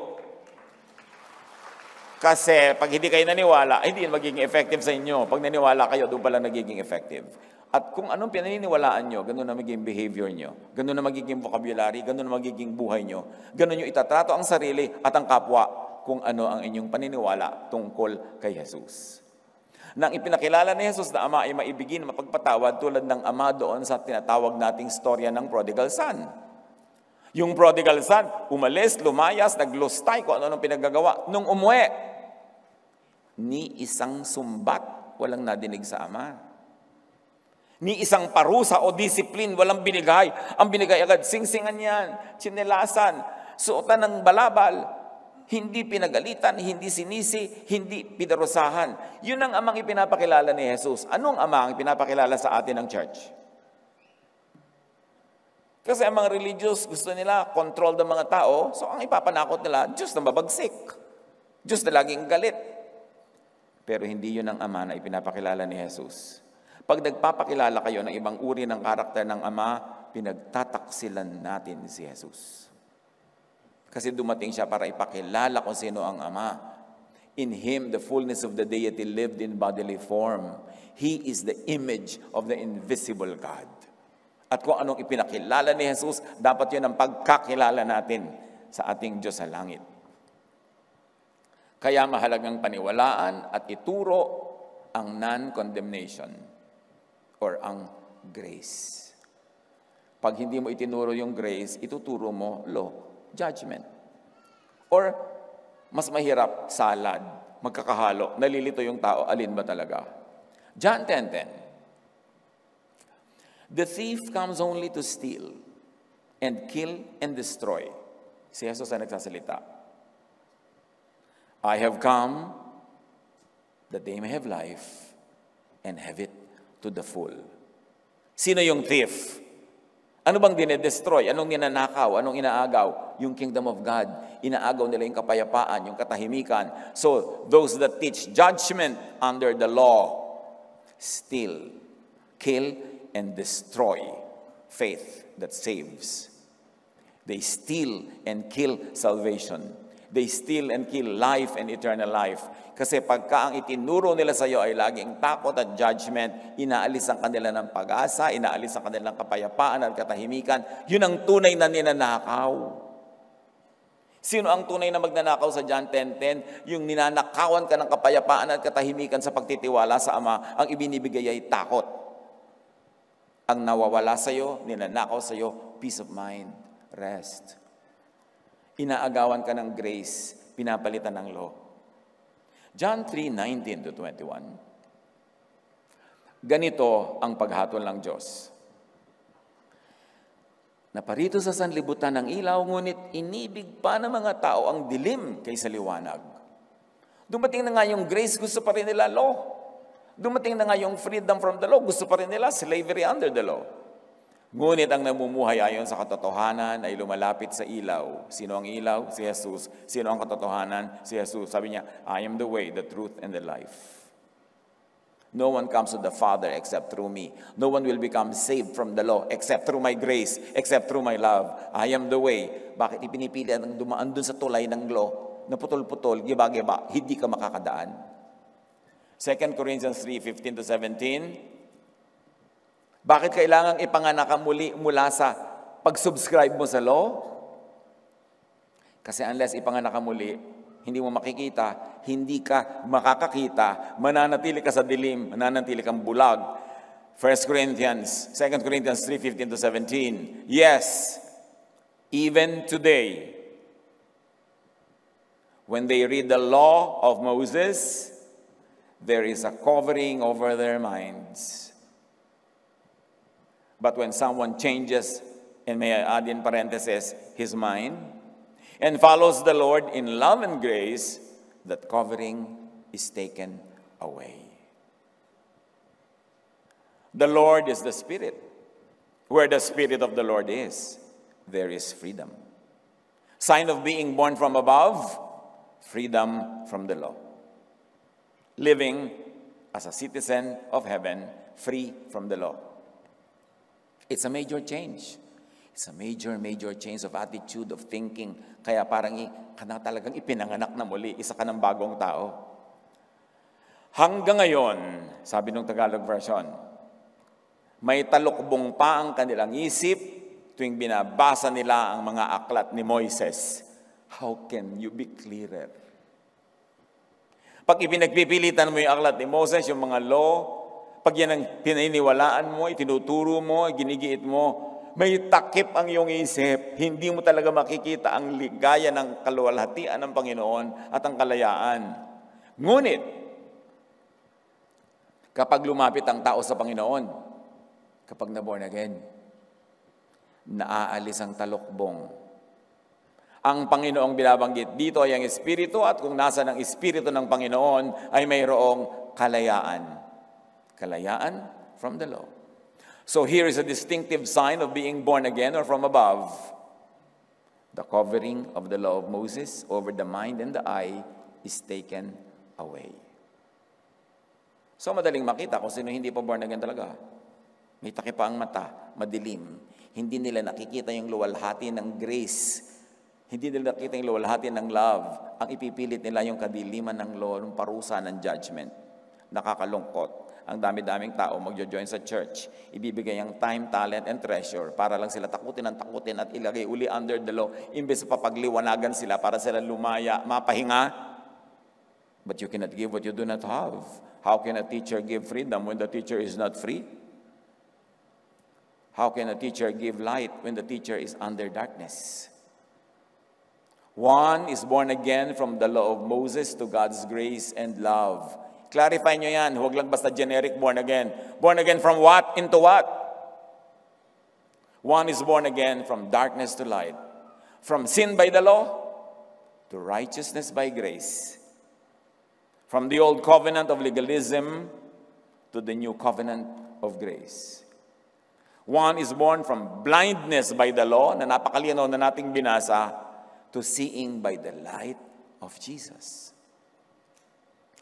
Kasi pag hindi kayo naniwala, hindi yun magiging effective sa inyo. Pag naniwala kayo, doon pala nagiging effective. At kung anong pinaniniwalaan nyo, ganun na magiging behavior nyo, ganun na magiging vocabulary, ganun na magiging buhay nyo, ganun nyo itatrato ang sarili at ang kapwa kung ano ang inyong paniniwala tungkol kay Jesus. Nang ipinakilala ni Jesus na Ama ay maibigin, mapagpatawad tulad ng Ama doon sa tinatawag nating storya ng prodigal son. Yung prodigal son, umalis, lumayas, naglustay, kung ano-anong pinagagawa. Nung umuwi, ni isang sumbat walang nadinig sa Ama. Ni isang parusa o discipline walang binigay. Ang binigay agad, singsingan yan, tsinelasan, suotan ng balabal, hindi pinagalitan, hindi sinisi, hindi pinarusahan. Yun ang amang ipinapakilala ni Jesus. Anong ama ang ipinapakilala sa atin ng church? Kasi ang mga religious, gusto nila control ng mga tao, so ang ipapanakot nila, Diyos na mabagsik. Diyos na laging galit. Pero hindi yun ang ama na ipinapakilala ni Jesus. Pag nagpapakilala kayo ng ibang uri ng karakter ng ama, pinagtataksilan natin si Jesus. Kasi dumating siya para ipakilala kung sino ang Ama. In Him, the fullness of the deity lived in bodily form. He is the image of the invisible God. At kung anong ipinakilala ni Jesus, dapat yun ang pagkakilala natin sa ating Diyos sa langit. Kaya mahalagang paniwalaan at ituro ang non-condemnation or ang grace. Pag hindi mo itinuro yung grace, ituturo mo law. Judgment. Or, mas mahirap, salad, magkakahalo, nalilito yung tao, alin ba talaga? John 10:10. The thief comes only to steal and kill and destroy. Si Jesus ang nagsasalita. I have come that they may have life and have it to the full. Sino yung thief? Ano bang dinedestroy? Anong ninanakaw? Anong inaagaw? Yung kingdom of God. Inaagaw nila yung kapayapaan, yung katahimikan. So, those that teach judgment under the law steal, kill, and destroy faith that saves. They steal and kill salvation. They steal and kill life and eternal life. Kasi pagka ang itinuro nila sa iyo ay laging takot at judgment, inaalis ang kanila ng pag-asa, inaalis ang kanilang kapayapaan at katahimikan, yun ang tunay na ninanakaw. Sino ang tunay na magnanakaw sa John 10:10? Yung ninanakawan ka ng kapayapaan at katahimikan sa pagtitiwala sa Ama, ang ibinibigay ay takot. Ang nawawala sa iyo, ninanakaw sa iyo, peace of mind, rest. Inaagawan ka ng grace, pinapalitan ng law. John 3:19-21. Ganito ang paghatol ng Diyos. Naparito sa sanlibutan ng ilaw, ngunit inibig pa ng mga tao ang dilim kaysa liwanag. Dumating na nga yung grace, gusto pa rin nila law. Dumating na nga yung freedom from the law, gusto pa rin nila slavery under the law. Ngunit ang namumuhay ayon sa katotohanan ay lumalapit sa ilaw. Sino ang ilaw? Si Jesus. Sino ang katotohanan? Si Jesus. Sabi niya, I am the way, the truth, and the life. No one comes to the Father except through me. No one will become saved from the law except through my grace, except through my love. I am the way. Bakit ipinipili ang dumaan dun sa tulay ng law na putol-putol, giba-giba, hindi ka makakadaan? 2 Corinthians 3:15-17. Bakit kailangang ipanganak ka muli mula sa pag-subscribe mo sa law? Kasi unless ipanganak ka muli, hindi mo makikita, hindi ka makakakita, mananatili ka sa dilim, mananatili kang bulag. 2 Corinthians 3:15-17. Yes, even today, when they read the law of Moses, there is a covering over their minds. But when someone changes, and may I add in parentheses, his mind, and follows the Lord in love and grace, that covering is taken away. The Lord is the Spirit. Where the Spirit of the Lord is, there is freedom. Sign of being born from above, freedom from the law. Living as a citizen of heaven, free from the law. It's a major change. It's a major change of attitude, of thinking. Kaya parang ka na talagang ipinanganak na muli, isa ka ng bagong tao. Hanggang ngayon, sabi ng Tagalog version, may talukbong pa ang kanilang isip tuwing binabasa nila ang mga aklat ni Moises. How can you be clearer? Pag ipinagpipilitan mo yung aklat ni Moses, yung mga law, pag yan ang pininiwalaan mo, itinuturo mo, ginigiit mo, may takip ang iyong isip. Hindi mo talaga makikita ang ligaya ng kaluwalhatian ng Panginoon at ang kalayaan. Ngunit, kapag lumapit ang tao sa Panginoon, kapag na-born again, naaalis ang talukbong. Ang Panginoong binabanggit dito ay ang Espiritu, at kung nasa ng Espiritu ng Panginoon ay mayroong kalayaan. Kalayaan from the law. So here is a distinctive sign of being born again or from above. The covering of the law of Moses over the mind and the eye is taken away. So madaling makita kung sino hindi pa born again talaga. May takip pa ang mata, madilim. Hindi nila nakikita yung luwalhati ng grace. Hindi nila nakikita yung luwalhati ng love. Ang ipipilit nila yung kadiliman ng law, yung parusa ng judgment. Nakakalungkot. Ang dami-daming tao magjo-join sa church. Ibibigay ang time, talent, and treasure para lang sila takutin at ilagay uli under the law. Imbes papagliwanagan sila para sila lumaya, mapahinga. But you cannot give what you do not have. How can a teacher give freedom when the teacher is not free? How can a teacher give light when the teacher is under darkness? One is born again from the law of Moses to God's grace and love. Clarify nyo yan. Huwag lang basta generic born again. Born again from what? Into what? One is born again from darkness to light. From sin by the law to righteousness by grace. From the old covenant of legalism to the new covenant of grace. One is born from blindness by the law, na napakalinaw na nating binasa, to seeing by the light of Jesus.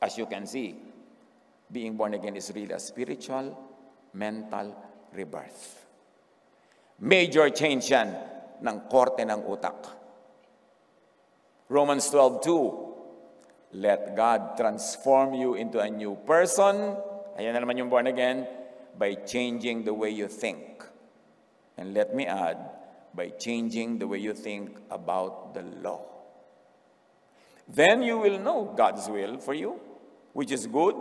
As you can see, being born again is really a spiritual, mental rebirth. Major change yan ng korte ng utak. Romans 12:2, let God transform you into a new person. Ayan na naman yung born again, by changing the way you think. And let me add, by changing the way you think about the law. Then you will know God's will for you, which is good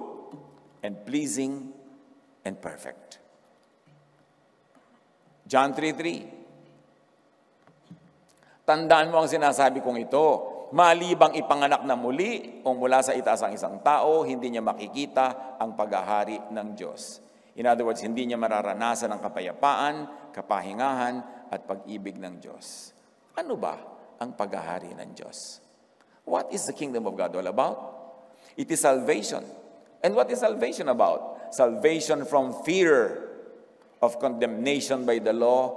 and pleasing and perfect. John 3:3. Tandaan mo ang sinasabi kong ito, malibang ipanganak na muli o mula sa itaas ang isang tao, hindi niya makikita ang paghahari ng Diyos. In other words, hindi niya mararanasan ang kapayapaan, kapahingahan, at pag-ibig ng Diyos. Ano ba ang paghahari ng Diyos? What is the kingdom of God all about? It is salvation. And what is salvation about? Salvation from fear of condemnation by the law,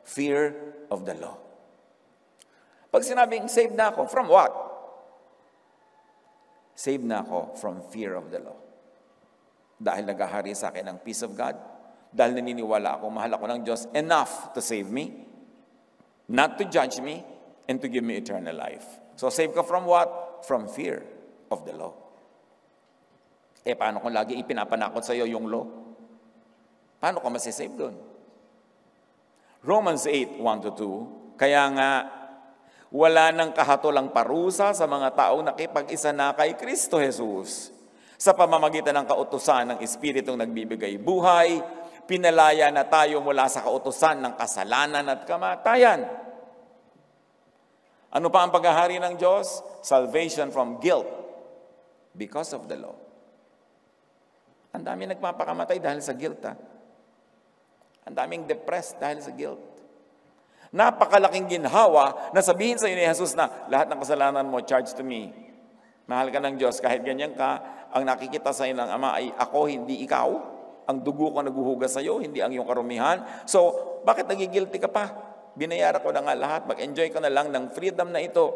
fear of the law. Pag sinabing, saved na ako, from what? Saved na ako from fear of the law. Dahil naghahari sa akin ang peace of God, dahil naniniwala ako, mahal ako ng Diyos, enough to save me, not to judge me, and to give me eternal life. So save ka from what? From fear of the law. Paano kung lagi ipinapanakot sa iyo yung law? Paano ka masisave doon? Romans 8:1-2, kaya nga, wala nang kahatulang parusa sa mga taong nakipag-isa na kay Kristo Jesus. Sa pamamagitan ng kautusan ng Espiritong nagbibigay buhay, pinalaya na tayo mula sa kautusan ng kasalanan at kamatayan. Ano pa ang paghahari ng Diyos? Salvation from guilt because of the law. Ang daming nagpapakamatay dahil sa guilt. Ang daming depressed dahil sa guilt. Napakalaking ginhawa na sabihin sa iyo ni Jesus na lahat ng kasalanan mo, charge to me. Mahal ka ng Diyos, kahit ganyan ka, ang nakikita sa iyo ng Ama ay ako, hindi ikaw. Ang dugo ko naguhugas sa iyo, hindi ang iyong karumihan. So, bakit nagigilty ka pa? Binayaran ko na nga lahat, mag-enjoy ka na lang ng freedom na ito.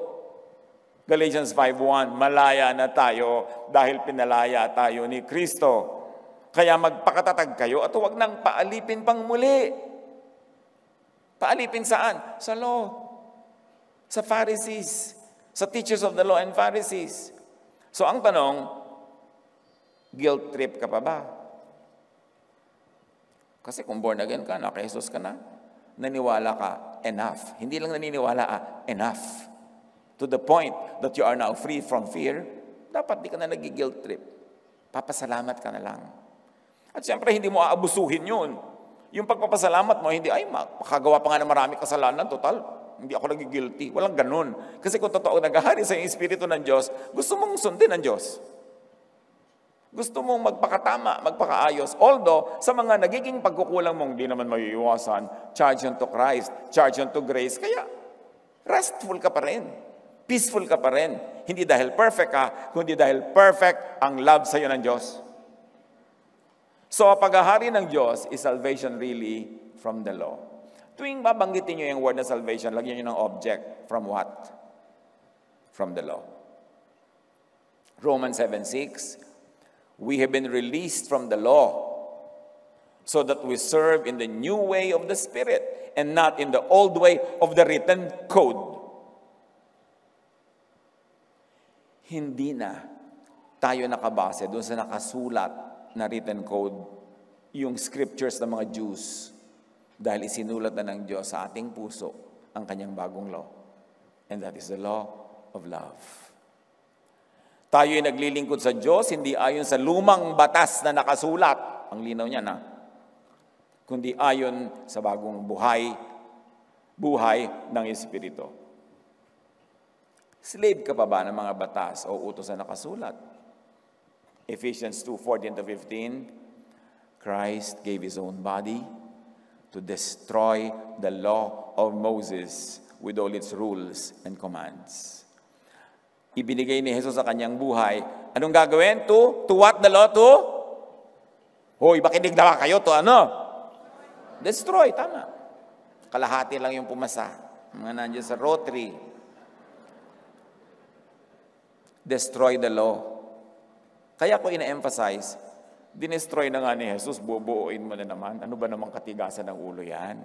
Galatians 5:1, malaya na tayo dahil pinalaya tayo ni Kristo. Kaya magpakatatag kayo at huwag nang paalipin pang muli. Paalipin saan? Sa law. Sa Pharisees. Sa teachers of the law and Pharisees. So ang tanong, guilt trip ka pa ba? Kasi kung born again ka, naka Jesus ka na, naniwala ka, enough. Hindi lang naniniwala, enough. To the point that you are now free from fear, dapat di ka na nag-guilt trip. Papasalamat ka na lang. At siyempre, hindi mo aabusuhin yun. Yung pagpapasalamat mo, hindi, ay, makagawa pa nga na marami kasalanan, total, hindi ako nagigilty. Walang ganun. Kasi kung totoo naghahari sa yung Espiritu ng Diyos, gusto mong sundin ang Diyos. Gusto mong magpakatama, magpakaayos. Although, sa mga nagiging pagkukulang mong di naman maiiwasan, charge unto Christ, charge unto grace. Kaya, restful ka pa rin. Peaceful ka pa rin. Hindi dahil perfect ka, kundi dahil perfect ang love sa iyo ng Diyos. So, ang paghahari ng Diyos is salvation really from the law. Tuwing babanggitin nyo yung word na salvation, lagyan nyo ng object. From what? From the law. Romans 7:6, we have been released from the law so that we serve in the new way of the Spirit and not in the old way of the written code. Hindi na tayo nakabase doon sa nakasulat na written code, yung scriptures ng mga Jews, dahil isinulat na ng Diyos sa ating puso ang kanyang bagong law. And that is the law of love. Tayo ay naglilingkod sa Diyos, hindi ayon sa lumang batas na nakasulat, ang linaw niya na, kundi ayon sa bagong buhay ng Espiritu. Slave ka pa ba ng mga batas o utos na nakasulat? Ephesians 2:14-15, Christ gave His own body to destroy the law of Moses with all its rules and commands. Ibinigay ni Jesus sa kanyang buhay. Anong gagawin? To what the law? To? Hoy, makinig na ba kayo? To ano? Destroy, tama. Kalahati lang yung pumasa. Mga nandiyan sa Rotary. Destroy the law. Kaya ko ina-emphasize, dinestroy na nga ni Jesus, bubuuin mo na naman. Ano ba namang katigasan ng ulo yan?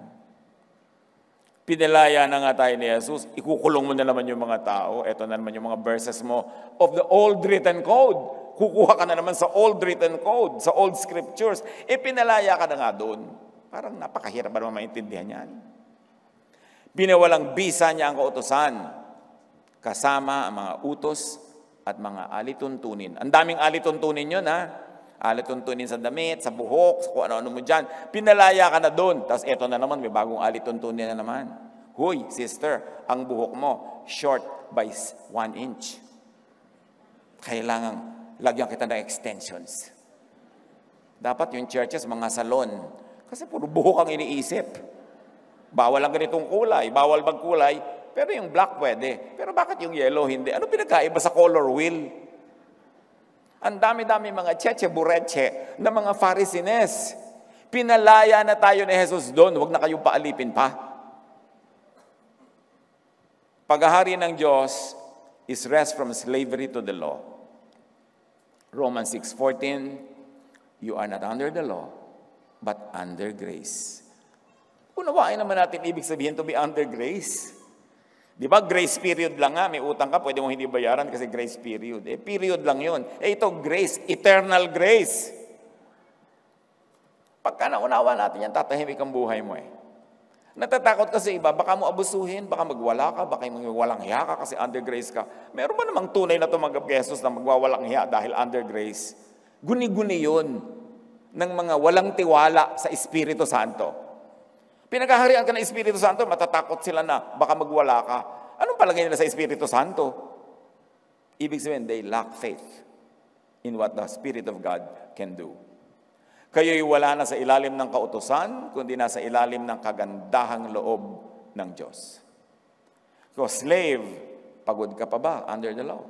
Pinalaya na nga tayo ni Jesus, ikukulong mo na naman yung mga tao. Ito na naman yung mga verses mo of the old written code. Kukuha ka na naman sa old written code, sa old scriptures. Pinalaya ka na nga doon. Parang napakahirap ba naman maintindihan yan? Binawalang bisa niya ang kautusan, kasama ang mga utos at mga alituntunin. Ang daming alituntunin yun, ha? Alituntunin sa damit, sa buhok, sa kung ano-ano mo dyan. Pinalaya ka na doon. Tapos eto na naman, may bagong alituntunin na naman. Huy, sister, ang buhok mo, short by 1 inch. Kailangan lagyan kita ng extensions. Dapat yung churches, mga salon. Kasi puro buhok ang iniisip. Bawal ang ganitong kulay, bawal magkulay, pero yung black pwede. Pero bakit yung yellow hindi? Ano pinagkaiba sa color wheel? Ang dami-dami mga cheche-bureche na mga Pharisees. Pinalaya na tayo ni Jesus doon, huwag na kayong paalipin pa. Paghahari ng Diyos is rest from slavery to the law. Romans 6:14, you are not under the law, but under grace. Unawain naman natin ibig sabihin to be under grace. Di ba, grace period lang nga, may utang ka, pwede mong hindi bayaran kasi grace period. Period lang yun. Ito, grace, eternal grace. Pagka naunawa natin yan, tatahimik ang buhay mo Natatakot kasi iba, baka mo abusuhin, baka magwala ka, baka magwalang hiya ka kasi under grace ka. Meron ba namang tunay na tumanggap kay Jesus na magwawalang hiya dahil under grace? Guni-guni yun ng mga walang tiwala sa Espiritu Santo. Pinagaharian ka ng Espiritu Santo, matatakot sila na baka magwala ka. Anong palagay nila sa Espiritu Santo? Ibig sabihin, they lack faith in what the Spirit of God can do. Kayo'y wala na sa ilalim ng kautusan, kundi nasa ilalim ng kagandahang loob ng Diyos. So, slave, pagod ka pa ba under the law?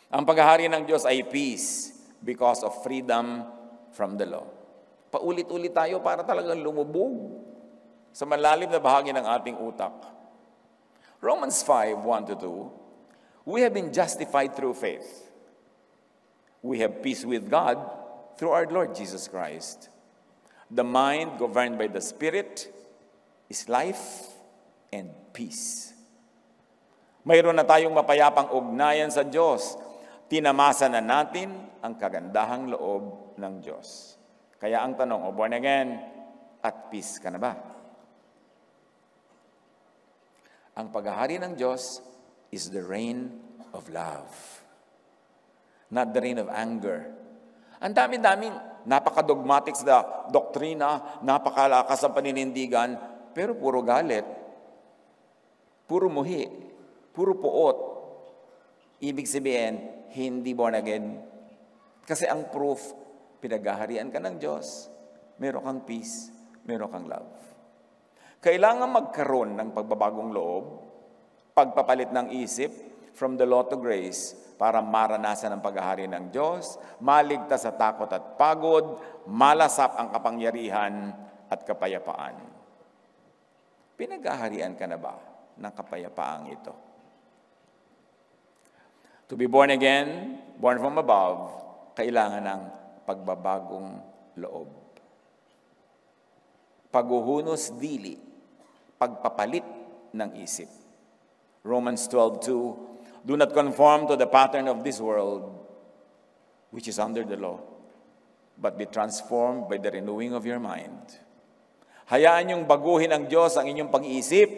Ang paghahari ng Diyos ay peace because of freedom from the law. Paulit-ulit tayo para talagang lumubog sa malalim na bahagi ng ating utak. Romans 5:1-2, we have been justified through faith. We have peace with God through our Lord Jesus Christ. The mind governed by the Spirit is life and peace. Mayroon na tayong mapayapang ugnayan sa Diyos. Tinamasa na natin ang kagandahang loob ng Diyos. Kaya ang tanong, born again, at peace ka na ba? Ang paghahari ng Diyos is the reign of love, not the reign of anger. Ang dami-daming napaka-dogmatic sa doktrina, napakalakas ang paninindigan, pero puro galit, puro muhi, puro puot. Ibig sabihin, hindi born again. Kasi ang proof, pinaghaharian ka ng Diyos, meron kang peace, meron kang love. Kailangan magkaroon ng pagbabagong loob, pagpapalit ng isip, from the law to grace, para maranasan ang paghahari ng Diyos, maligtas sa takot at pagod, malasap ang kapangyarihan at kapayapaan. Pinaghaharian ka na ba ng kapayapaang ito? To be born again, born from above, kailangan ng pagbabagong loob. Paghuhunos dili, pagpapalit ng isip. Romans 12:2, do not conform to the pattern of this world, which is under the law, but be transformed by the renewing of your mind. Hayaan niyong baguhin ng Diyos ang inyong pag-iisip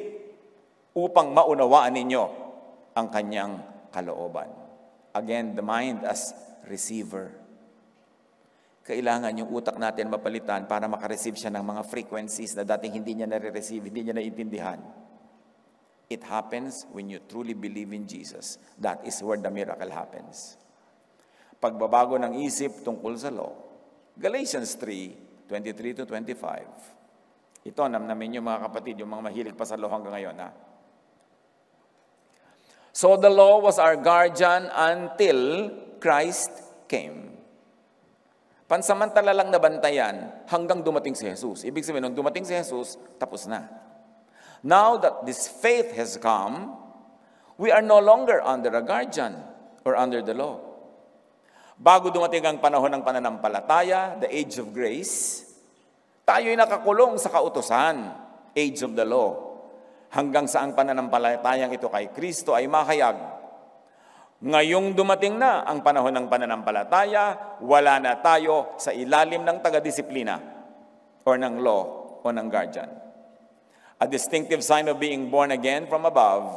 upang maunawaan ninyo ang kanyang kalooban. Again, the mind as receiver. Kailangan yung utak natin mapalitan para makareceive siya ng mga frequencies na dating hindi niya nare-receive, hindi niya naiintindihan. It happens when you truly believe in Jesus. That is where the miracle happens. Pagbabago ng isip tungkol sa law. Galatians 3:23-25. Ito, namnamin yung mga kapatid, yung mga mahilig pa sa law hanggang ngayon. So the law was our guardian until Christ came. Pansamantala lang nabantayan hanggang dumating si Jesus. Ibig sabihin, nung dumating si Jesus, tapos na. Now that this faith has come, we are no longer under a guardian or under the law. Bago dumating ang panahon ng pananampalataya, the age of grace, tayo'y nakakulong sa kautusan, age of the law. Hanggang sa ang pananampalatayang ito kay Kristo ay mahayag. Ngayong dumating na ang panahon ng pananampalataya, wala na tayo sa ilalim ng taga-disiplina or ng law o ng guardian. A distinctive sign of being born again from above,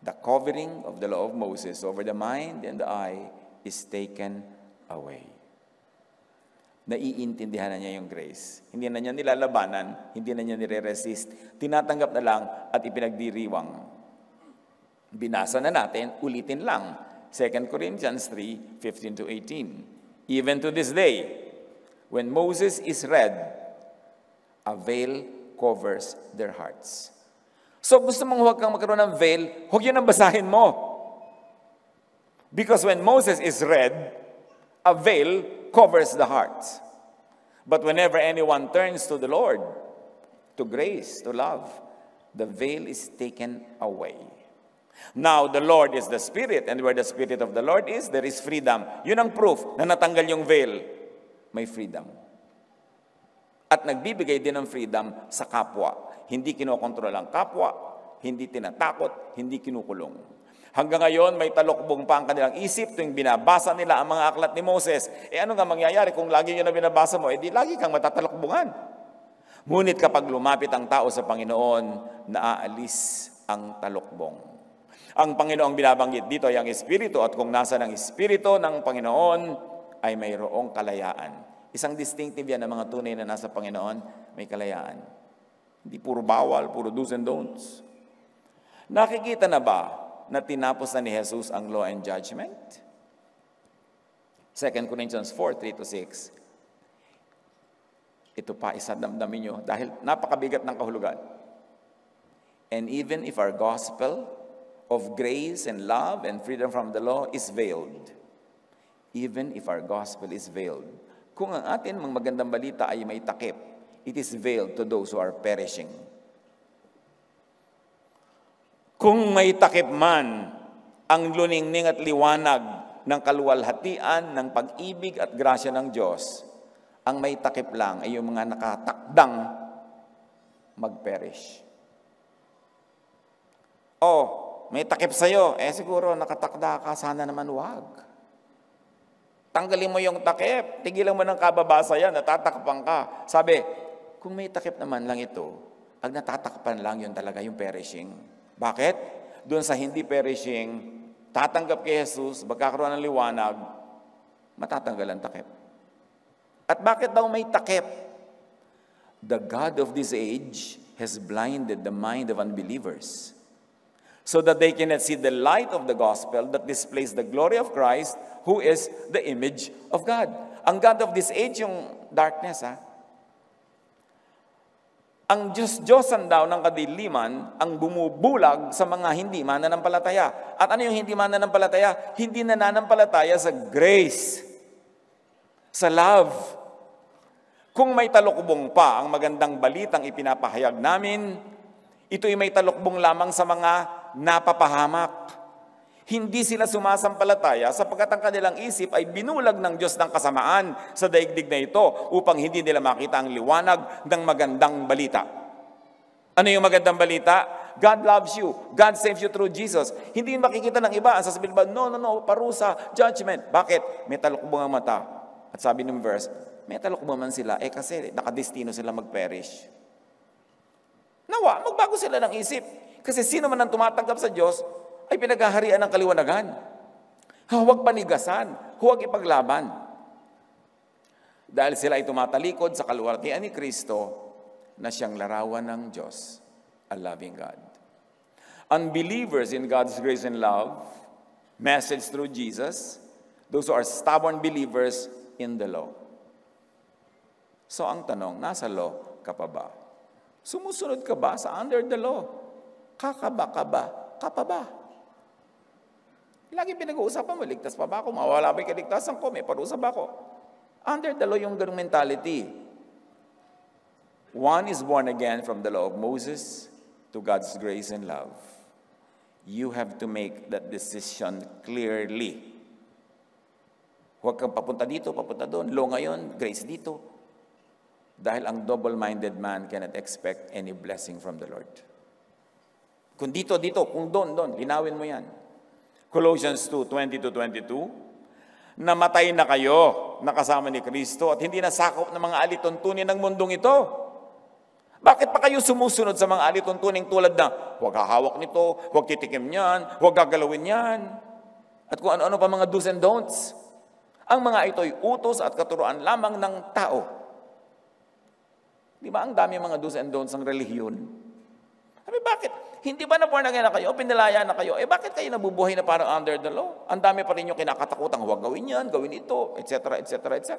the covering of the law of Moses over the mind and the eye is taken away. Naiintindihan na niya yung grace. Hindi na niya nilalabanan, hindi na niya nire-resist. Tinatanggap na lang at ipinagdiriwang. Binasa na natin, ulitin lang. 2 Corinthians 3:15-18. Even to this day, when Moses is read, a veil covers their hearts. So gusto mong huwag kang magkaroon ng veil, huwag yun ang basahin mo. Because when Moses is read, a veil covers the heart. But whenever anyone turns to the Lord, to grace, to love, the veil is taken away. Now, the Lord is the Spirit, and where the Spirit of the Lord is, there is freedom. Yun ang proof na natanggal yung veil. May freedom. At nagbibigay din ng freedom sa kapwa. Hindi kinokontrol ang kapwa, hindi tinatakot, hindi kinukulong. Hanggang ngayon, may talokbong pa ang kanilang isip tuwing binabasa nila ang mga aklat ni Moses. Ano nga mangyayari kung lagi nyo na binabasa mo? Di lagi kang matatalokbungan. Ngunit kapag lumapit ang tao sa Panginoon, naaalis ang talokbong. Ang Panginoong binabanggit dito ay ang Espiritu, at kung nasa ng Espiritu ng Panginoon ay mayroong kalayaan. Isang distinctive yan ng mga tunay na nasa Panginoon, may kalayaan. Hindi puro bawal, puro do's and don'ts. Nakikita na ba na tinapos na ni Jesus ang law and judgment? 2 Corinthians 4:3-6. Ito pa, isadamdamin nyo dahil napakabigat ng kahulugan. And even if our gospel of grace and love and freedom from the law is veiled, even if our gospel is veiled, kung ang atin mga magandang balita ay may takip, it is veiled to those who are perishing. Kung may takip man ang luningning at liwanag ng kaluwalhatian, ng pag-ibig at grasya ng Diyos, ang may takip lang ay yung mga nakatakdang mag-perish. May takip sa'yo, siguro nakatakda ka, sana naman wag. Tanggalin mo yung takip, tigilan mo ng kababasa yan, natatakpan ka. Sabi, kung may takip naman lang ito, ang natatakpan lang yun talaga yung perishing. Bakit? Doon sa hindi perishing, tatanggap kay Jesus, magkakaroon ng liwanag, matatanggal ang takip. At bakit daw may takip? The God of this age has blinded the mind of unbelievers, so that they cannot see the light of the gospel that displays the glory of Christ, who is the image of God. Ang God of this age, yung darkness, Ang Diyos-Diyosan daw ng kadiliman ang bumubulag sa mga hindi mananampalataya. At ano yung hindi mananampalataya? Hindi nananampalataya sa grace, sa love. Kung may talukbong pa ang magandang balitang ipinapahayag namin, ito'y may talukbong lamang sa mga napapahamak. Hindi sila sumasampalataya sapagkat ang kanilang isip ay binulag ng Diyos ng kasamaan sa daigdig na ito upang hindi nila makita ang liwanag ng magandang balita. Ano yung magandang balita? God loves you. God saves you through Jesus. Hindi yun makikita ng iba. Ang sasabihin ba, no, parusa, judgment. Bakit? May talukbong ang mata. At sabi ng verse, may talukbong man sila, kasi nakadestino sila mag-perish. Nawa, magbago sila ng isip. Kasi sino man ang tumatanggap sa Diyos, ay pinaghaharian ng kaliwanagan. Huwag panigasan, huwag ipaglaban. Dahil sila ay tumatalikod sa kaluwalhatian ni Kristo na siyang larawan ng Diyos, a loving God. Unbelievers in God's grace and love, message through Jesus, those who are stubborn believers in the law. So ang tanong, nasa law ka pa ba? Sumusunod ka ba sa under the law? Kakaba ka ba? Ka pa ba? Lagi pinag-uusapan mo, ligtas pa ba ako? Mawala ba yung kaligtasan ko? May parusa ba ako? Under the law yung ganung mentality. One is born again from the law of Moses to God's grace and love. You have to make that decision clearly. Huwag kang papunta dito, papunta doon. Law ngayon, grace dito. Dahil ang double-minded man cannot expect any blessing from the Lord. Kung dito, kung doon, linawin mo yan. Colossians 2:20-22, namatay na kayo, nakasama ni Kristo, at hindi nasakop ng mga alituntunin ng mundong ito. Bakit pa kayo sumusunod sa mga alituntuning tulad na, huwag hahawak nito, huwag titikim niyan, huwag gagalawin yan, at kung ano-ano pa mga do's and don'ts? Ang mga ito'y utos at katuruan lamang ng tao. Di ba ang dami mga do's and don'ts ng relihiyon? Sabi, bakit? Hindi ba na born again na kayo? Pinalaya na kayo? Bakit kayo nabubuhay na parang under the law? Ang dami pa rin yung kinakatakutang, huwag gawin yan, gawin ito, etc., etc., etc.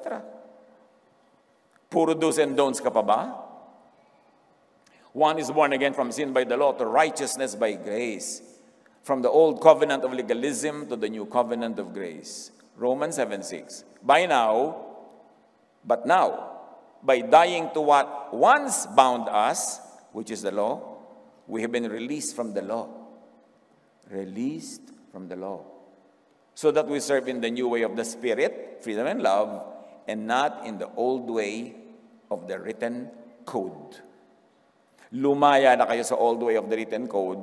Puro do's and don'ts ka pa ba? One is born again from sin by the law to righteousness by grace. From the old covenant of legalism to the new covenant of grace. Romans 7:6. But now, by dying to what once bound us, which is the law, we have been released from the law. Released from the law. So that we serve in the new way of the Spirit, freedom and love, and not in the old way of the written code. Lumaya na kayo sa old way of the written code,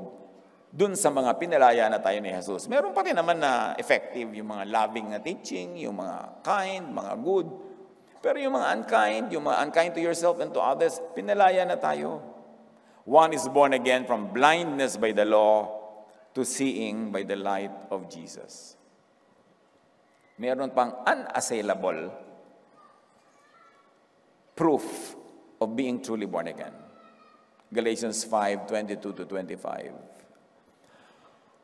dun sa mga pinalaya na tayo ni Jesus. Meron pa rin naman na effective yung mga loving na teaching, yung mga kind, mga good. Pero yung mga unkind to yourself and to others, pinalaya na tayo. One is born again from blindness by the law to seeing by the light of Jesus. Meron pang unassailable proof of being truly born again. Galatians 5:22-25.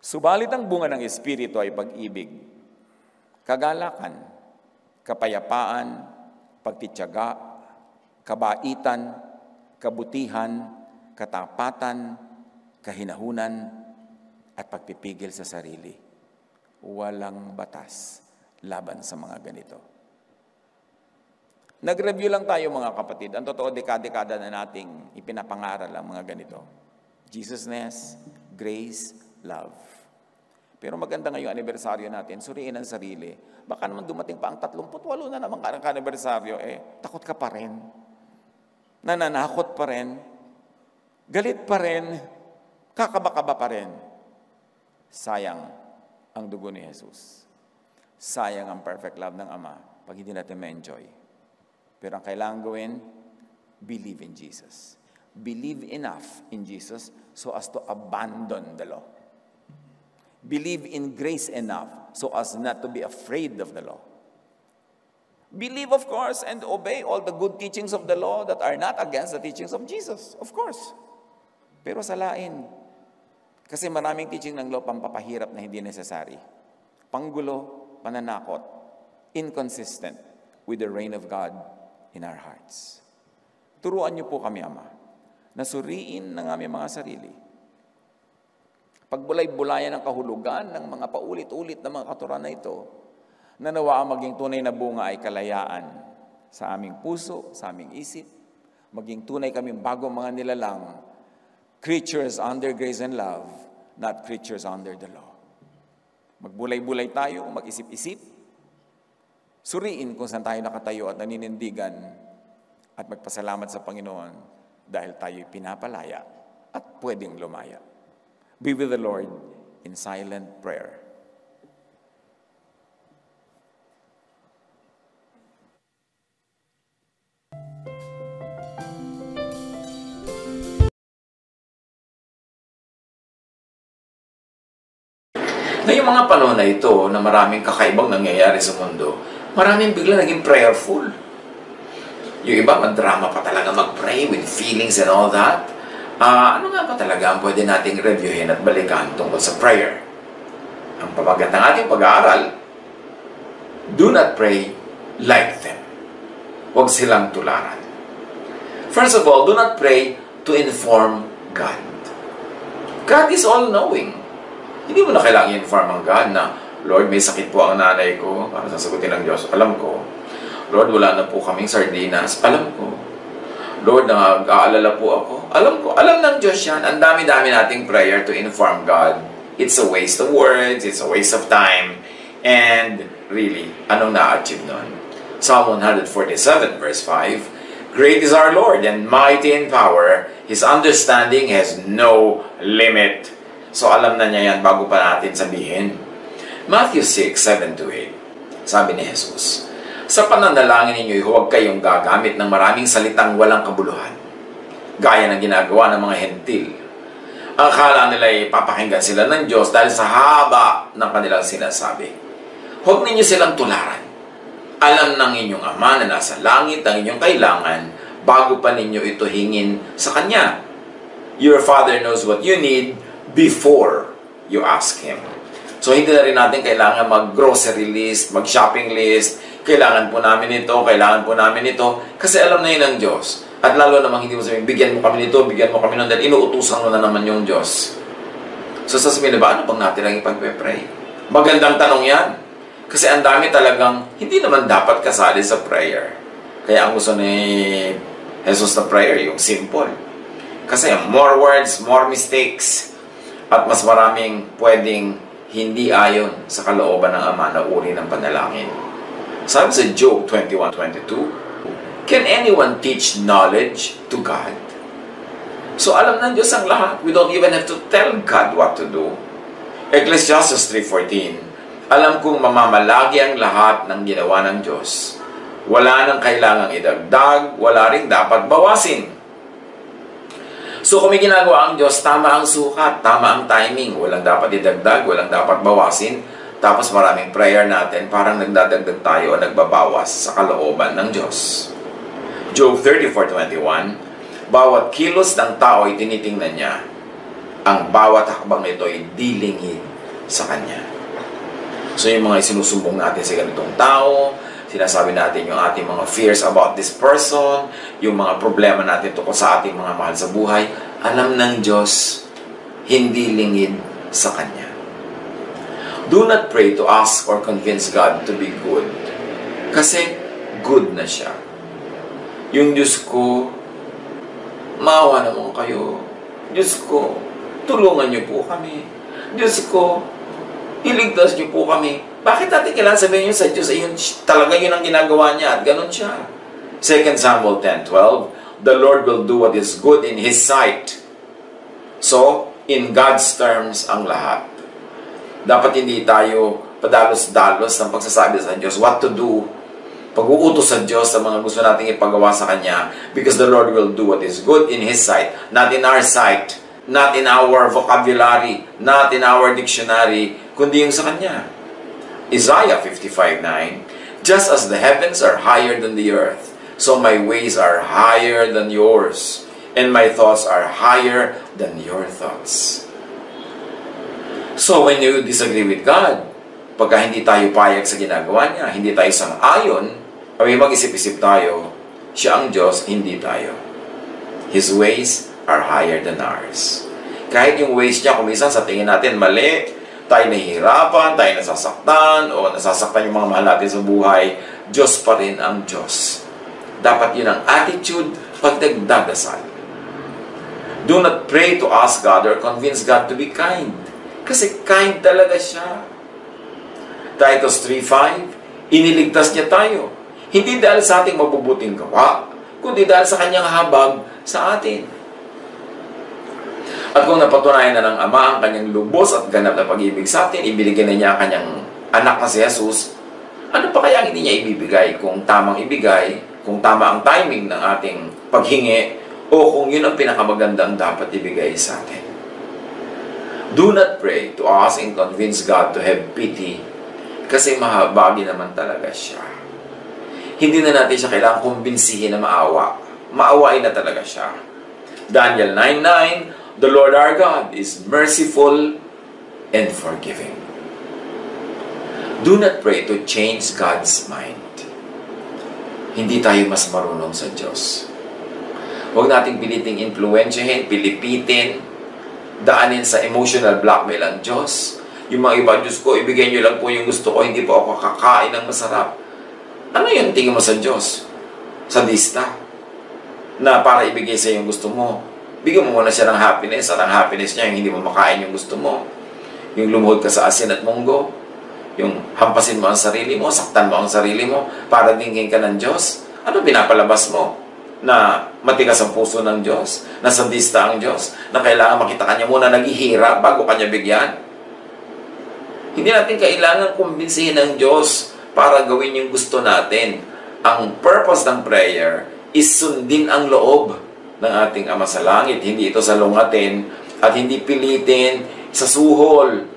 Subalit ang bunga ng Espiritu ay pag-ibig, kagalakan, kapayapaan, pagtitiyaga, kabaitan, kabutihan, katapatan, kahinahunan, at pagpipigil sa sarili. Walang batas laban sa mga ganito. Nag-review lang tayo mga kapatid. Ang totoo, dekada-dekada na nating ipinapangaral ang mga ganito. Jesusness, grace, love. Pero maganda ngayong anibersaryo natin, suriin ang sarili. Baka naman dumating pa ang 38 na naman ang anibersaryo, takot ka pa rin. Nananakot pa rin. Galit pa rin. Kakaba-kaba pa rin. Sayang ang dugo ni Jesus. Sayang ang perfect love ng Ama pag hindi natin ma-enjoy. Pero ang kailangan gawin, believe in Jesus. Believe enough in Jesus so as to abandon the law. Believe in grace enough so as not to be afraid of the law. Believe, of course, and obey all the good teachings of the law that are not against the teachings of Jesus. Of course. Pero salain. Kasi maraming teaching ng law pampapahirap na hindi necessary. Panggulo, pananakot, inconsistent with the reign of God in our hearts. Turuan niyo po kami, Ama, na suriin ng aming mga sarili. Pagbulay-bulayan ng kahulugan ng mga paulit-ulit na mga katuruan na ito, na nawa ang maging tunay na bunga ay kalayaan sa aming puso, sa aming isip, maging tunay kaming bagong mga nilalang, creatures under grace and love, not creatures under the law. Magbulay-bulay tayo, mag-isip-isip, suriin kung saan tayo nakatayo at naninindigan at magpasalamat sa Panginoon dahil tayo'y pinapalaya at pwedeng lumaya. Be with the Lord in silent prayer. Ngayong mga panahon na ito na maraming kakaibang nangyayari sa mundo, maraming bigla naging prayerful. Yung iba, mag-drama pa talaga mag-pray with feelings and all that. Ano nga ba talaga ang pwede nating reviewin at balikan tungkol sa prayer? Ang papagat ng ating pag-aaral, do not pray like them. Huwag silang tularan. First of all, do not pray to inform God. God is all-knowing. Hindi mo na kailangan i-inform ang God na, Lord, may sakit po ang nanay ko para sasagutin ng Diyos. Alam ko. Lord, wala na po kaming sardinas. Alam ko. Lord, nag-aalala po ako. Alam ko. Alam ng Diyos yan. Ang dami-dami nating prayer to inform God. It's a waste of words. It's a waste of time. And really, anong na-achieve nun? Psalm 147 verse 5, Great is our Lord and mighty in power. His understanding has no limit. So alam na niya yan bago pa natin sabihin. Matthew 6:7-8, sabi ni Jesus, sa pananalangin ninyo, huwag kayong gagamit ng maraming salitang walang kabuluhan, gaya ng ginagawa ng mga hentil. Ang akala nila ay papakinggan sila ng Diyos dahil sa haba ng kanilang sinasabi. Huwag ninyo silang tularan. Alam ng inyong Ama na nasa langit ang inyong kailangan bago pa ninyo ito hingin sa Kanya. Your Father knows what you need before you ask Him. So, hindi na rin natin kailangan mag-grocery list, mag-shopping list, kailangan po namin ito, kasi alam na yun ng Diyos. At lalo namang hindi mo sabihin, bigyan mo kami nito, bigyan mo kami nun, dahil inuutusan mo na naman yung Diyos. So, sasabihin na ba, ano bang natin lang ipag-pray? Magandang tanong yan. Kasi ang dami talagang, hindi naman dapat kasali sa prayer. Kaya ang gusto ni Jesus na prayer, yung simple. Kasi more words, more mistakes, at mas maraming pwedeng hindi ayon sa kalooban ng Ama na uri ng panalangin. Sabi sa Job 21:22, Can anyone teach knowledge to God? So alam ng Diyos ang lahat. We don't even have to tell God what to do. Ecclesiastes 3:14, alam kong mamamalagi ang lahat ng ginawa ng Diyos. Wala nang kailangang idagdag, wala ring dapat bawasin. So kung may ginagawa ang Diyos, tama ang sukat, tama ang timing. Walang dapat idagdag, walang dapat bawasin. Tapos maraming prayer natin, parang nagdadagdag tayo o nagbabawas sa kalooban ng Diyos. Job 34:21, bawat kilos ng tao ay tinitingnan niya. Ang bawat hakbang nito ay dilingid sa Kanya. So yung mga sinusumbong natin sa ganitong tao, sinasabi natin yung ating mga fears about this person, yung mga problema natin tungkol sa ating mga mahal sa buhay, alam ng Diyos, hindi lingid sa Kanya. Do not pray to ask or convince God to be good. Kasi good na siya. Yung Diyos ko, maawa naman kayo. Diyos ko, tulungan niyo po kami. Diyos ko, iligtas niyo po kami. Bakit natin kailangan sabihin yun sa Diyos? Ayun, talaga yun ang ginagawa niya at ganun siya. 2 Samuel 10:12, the Lord will do what is good in His sight. So, in God's terms ang lahat. Dapat hindi tayo padalos-dalos ng pagsasabi sa Diyos what to do. Pag-uutos sa Diyos sa mga gusto nating ipagawa sa Kanya, because the Lord will do what is good in His sight, not in our sight, not in our vocabulary, not in our dictionary, kundi yung sa Kanya. Isaiah 55:9, just as the heavens are higher than the earth, so my ways are higher than yours, and my thoughts are higher than your thoughts. So when you disagree with God, pagka hindi tayo payag sa ginagawa niya, hindi tayo sang-ayon, kami mag-isip-isip tayo, siya ang Diyos, hindi tayo. His ways are higher than ours. Kahit yung ways niya, kung minsan sa tingin natin mali, tayo nahihirapan, tayo nasasaktan, o nasasaktan yung mga mahal natin sa buhay, Diyos pa rin ang Diyos. Dapat yun ang attitude pag nagdadasal. Do not pray to ask God or convince God to be kind. Kasi kind talaga siya. Titus 3:5, iniligtas niya tayo. Hindi dahil sa ating mabubuting gawa, kundi dahil sa Kanyang habag sa atin. At kung napatunayan na ng Ama ang Kanyang lubos at ganap na pag-ibig sa atin, ibinigay na niya ang Kanyang anak na si Jesus, ano pa kaya hindi niya ibibigay kung tamang ibigay, kung tama ang timing ng ating paghingi, o kung yun ang pinakamagandang dapat ibigay sa atin. Do not pray to ask and convince God to have pity, kasi mahabagi naman talaga siya. Hindi na natin siya kailangang kumbinsihin na maawa. Maawain na talaga siya. Daniel 9:9, the Lord our God is merciful and forgiving. Do not pray to change God's mind. Hindi tayo mas marunong sa Diyos. Huwag nating piliting influensyahin, pilipitin, daanin sa emotional blackmail ang Diyos. Yung mga iba, Diyos ko, ibigay niyo lang po yung gusto ko, hindi po ako kakain ng masarap. Ano yung tingin mo sa Diyos? Sadista? Na para ibigay sa yung gusto mo. Bigyan mo muna siya ng happiness at ang happiness niya yung hindi mo makain yung gusto mo. Yung lumuhod ka sa asin at munggo. Yung hampasin mo ang sarili mo, saktan mo ang sarili mo para dinggin ka ng Diyos. Ano pinapalabas mo? Na matigas ang puso ng Diyos? Na sadista ang Diyos? Na kailangan makita kanya muna naghihirap bago kanya bigyan? Hindi natin kailangan kumbinsihin ng Diyos para gawin yung gusto natin. Ang purpose ng prayer is sundin ang loob ng ating Ama sa Langit. Hindi ito salungatin at hindi pilitin sa suhol.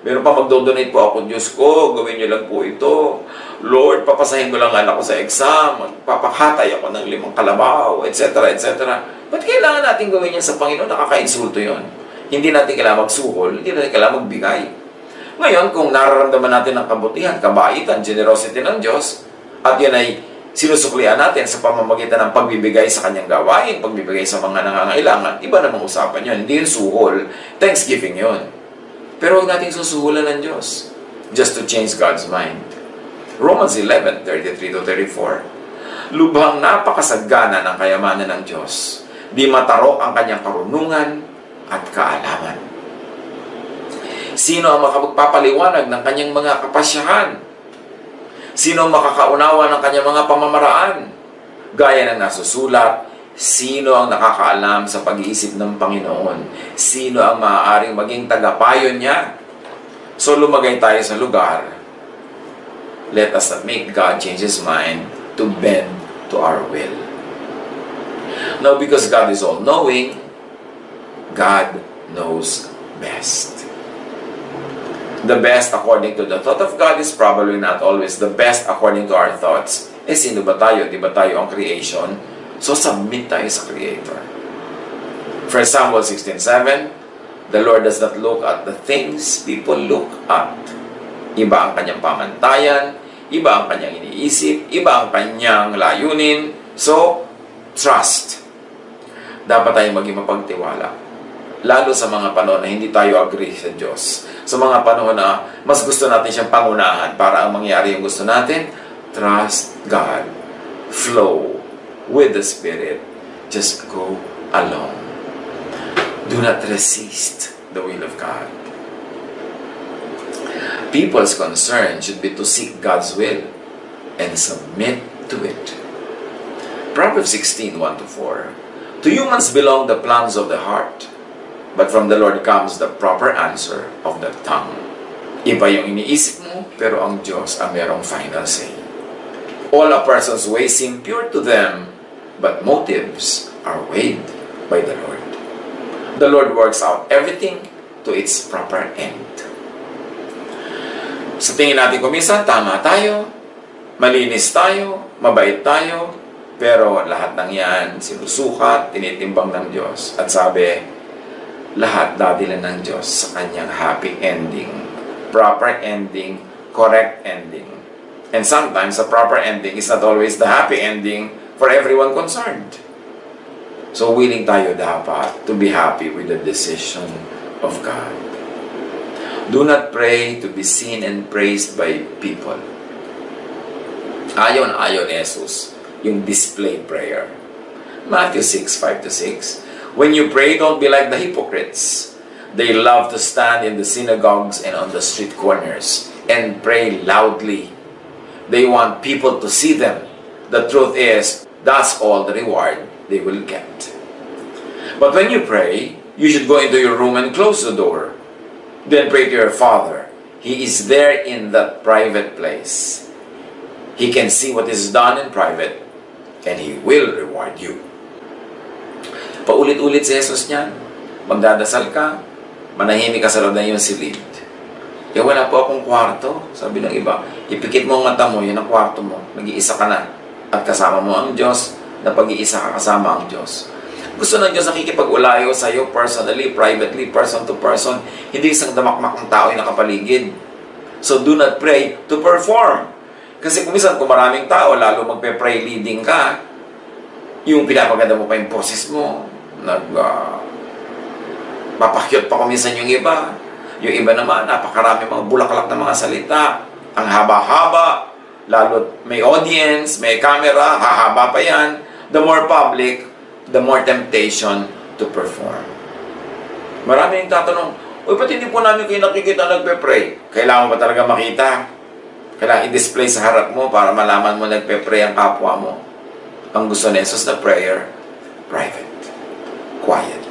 Meron pa magdodonate po ako, Diyos ko, gawin niyo lang po ito. Lord, papasahin ko lang anak ko sa exam, papakatay ako ng 5 kalabaw, etc., etc. Ba't kailangan natin gawin yan sa Panginoon? Nakaka-insulto yun. Hindi natin kailangan magsuhol, hindi natin kailangan magbigay. Ngayon, kung nararamdaman natin ang kabutihan, kabaitan, generosity ng Diyos, at yan ay sinusuklian natin sa pamamagitan ng pagbibigay sa kanyang gawain, pagbibigay sa mga nangangailangan, iba namang usapan yun. Hindi yun suhol, thanksgiving yun. Pero huwag natin susuhulan ng Diyos just to change God's mind. Romans 11:33-34. Lubhang napakasagana ng kayamanan ng Diyos. Di matarok ang kanyang karunungan at kaalaman. Sino ang makapagpapaliwanag ng kanyang mga kapasyahan? Sino ang makakaunawa ng kanyang mga pamamaraan? Gaya ng nasusulat, sino ang nakakaalam sa pag-iisip ng Panginoon? Sino ang maaaring maging tagapayo niya? So lumagay tayo sa lugar. Let us not make God change His mind to bend to our will. Now, because God is all-knowing, God knows best. The best according to the thought of God is probably not always the best according to our thoughts. Eh, sino ba tayo? Di ba tayo ang creation? So, submit tayo sa Creator. 1 Samuel 16:7, the Lord does not look at the things people look at. Iba ang kanyang pamantayan, iba ang kanyang iniisip, iba ang kanyang layunin. So, trust. Dapat tayong maging mapagtiwala. Lalo sa mga panahon na hindi tayo agree sa Diyos. Sa mga panahon na mas gusto natin siyang pangunahan para ang mangyari yung gusto natin, trust God. Flow with the Spirit. Just go along. Do not resist the will of God. People's concern should be to seek God's will and submit to it. Proverbs 16:1-4. To humans belong the plans of the heart, but from the Lord comes the proper answer of the tongue. Iba yung iniisip mo, pero ang Diyos ang merong final say. All a person's ways seem pure to them, but motives are weighed by the Lord. The Lord works out everything to its proper end. Sa tingin natin kuminsan, tama tayo, malinis tayo, mabait tayo, pero lahat ng yan, sinusukat, tinitimbang ng Diyos. At sabi, lahat dadilan ng Diyos sa kanyang happy ending, proper ending, correct ending. And sometimes, the proper ending is not always the happy ending for everyone concerned. So, willing tayo dapat to be happy with the decision of God. Do not pray to be seen and praised by people. Ayaw na ayaw ni Jesus yung display prayer. Matthew 6:5-6. When you pray, don't be like the hypocrites. They love to stand in the synagogues and on the street corners and pray loudly. They want people to see them. The truth is, that's all the reward they will get. But when you pray, you should go into your room and close the door. Then pray to your Father. He is there in that private place. He can see what is done in private, and He will reward you. Paulit-ulit si Jesus niyan. Magdadasal ka, manahimik ka sa loob na iyong silid. Wala po akong kwarto, sabi ng iba. Ipikit mo ang mata mo, yun ang kwarto mo. Nag-iisa ka na. At kasama mo ang Diyos, na pag-iisa ka kasama ang Diyos. Gusto ng Diyos nakikipag-ulayo sa iyo personally, privately, person to person. Hindi isang damakmak ng tao yung nakapaligid. So do not pray to perform. Kasi kung minsan, kung maraming tao, lalo magpe-pray leading ka, yung pinapaganda mo pa yung boses mo, papakyot pa kuminsan yung iba. Yung iba naman, napakarami mga bulaklak na mga salita. Ang haba-haba. lalo may audience, may camera, hahaba pa yan. The more public, the more temptation to perform. Marami yung tatanong, uy, ba't hindi po namin kayo nakikita nagpe-pray? Kailangan ba talaga makita? Kailangan i-display sa harap mo para malaman mo nagpe-pray ang kapwa mo. Ang gusto ni Jesus na prayer, private, quiet.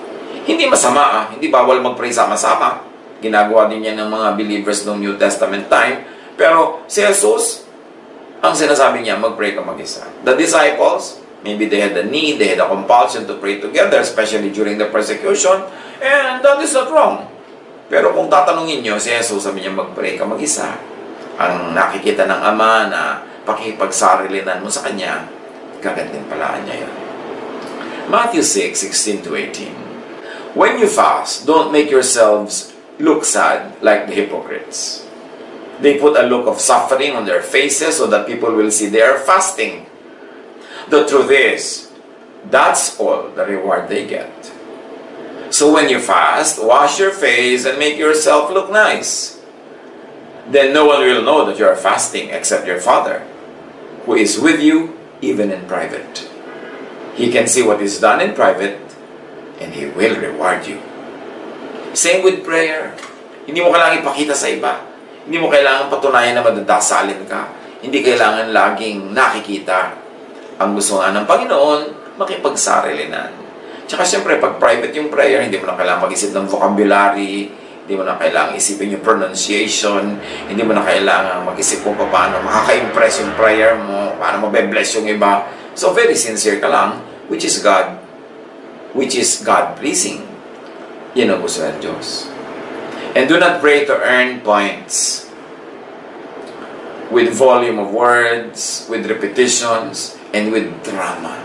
Hindi masama, hindi bawal mag-pray sama-sama. Ginagawa din yan ng mga believers ng New Testament time. Pero si Jesus, ang sinasabi niya, mag-pray ka mag-isa. The disciples, maybe they had a need, they had a compulsion to pray together, especially during the persecution, and that is not wrong. Pero kung tatanungin nyo, si Jesus sabi niya, mag-pray ka mag-isa. Ang nakikita ng Ama na pakipagsarilinan mo sa Kanya, gagantimpalaan niya yan. Matthew 6:16-18. When you fast, don't make yourselves look sad like the hypocrites. They put a look of suffering on their faces so that people will see they are fasting. The truth is, that's all the reward they get. So when you fast, wash your face and make yourself look nice. Then no one will know that you are fasting except your Father, who is with you even in private. He can see what is done in private, and He will reward you. Same with prayer. Hindi mo kailangan ipakita sa iba. Hindi mo kailangan patunayan na madadasalin ka. Hindi kailangan laging nakikita. Ang gusto nga ng Panginoon, makipagsarilinan. Tsaka siyempre, pag private yung prayer, hindi mo na kailangan mag-isip ng vocabulary, hindi mo na kailangan isipin yung pronunciation, hindi mo na kailangan mag-isip kung paano makaka-impress yung prayer mo, paano mabe-bless yung iba. So, very sincere ka lang, which is God-pleasing. Yan ang gusto ng Diyos. And do not pray to earn points with volume of words, with repetitions, and with drama.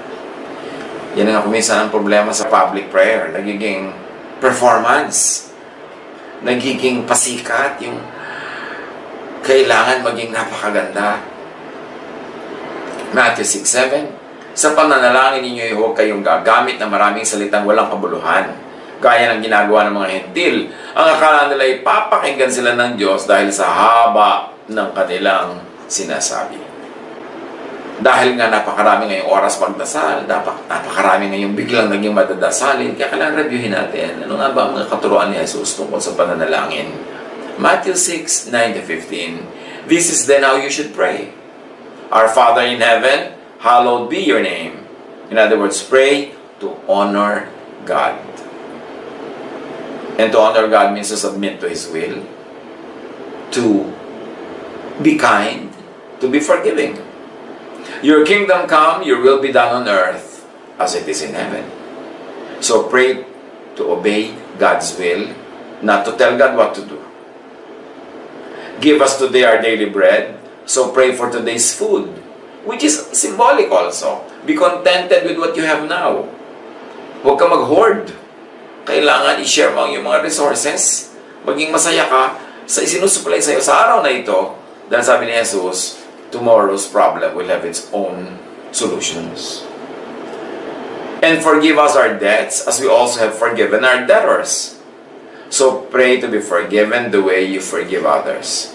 Yan ang kuminsan ang problema sa public prayer. Nagiging performance. Nagiging pasikat. Yung kailangan maging napakaganda. Matthew 6:7. Sa pananalangin ninyo, huwag kayong gagamit ng maraming salitang walang kabuluhan. Gaya ng ginagawa ng mga hentil. Ang akala nila ay papakinggan sila ng Diyos dahil sa haba ng kanilang sinasabi. Dahil nga napakarami ngayong oras pagdasal, napakarami ngayong biglang naging madadasalin, kaya kailangan reviewin natin. Ano nga ba ang mga katuruan ni Jesus tungkol sa pananalangin? Matthew 6:9-15. This is then how you should pray. Our Father in heaven, hallowed be your name. In other words, pray to honor God. And to honor God means to submit to His will, to be kind, to be forgiving. Your kingdom come, your will be done on earth as it is in heaven. So pray to obey God's will, not to tell God what to do. Give us today our daily bread, so pray for today's food, which is symbolic also. Be contented with what you have now. Huwag ka mag-hoard. Kailangan i-share mo ang iyong mga resources. Maging masaya ka sa isinusupply sa iyo sa araw na ito. Dahil sabi ni Jesus, tomorrow's problem will have its own solutions. And forgive us our debts as we also have forgiven our debtors. So pray to be forgiven the way you forgive others.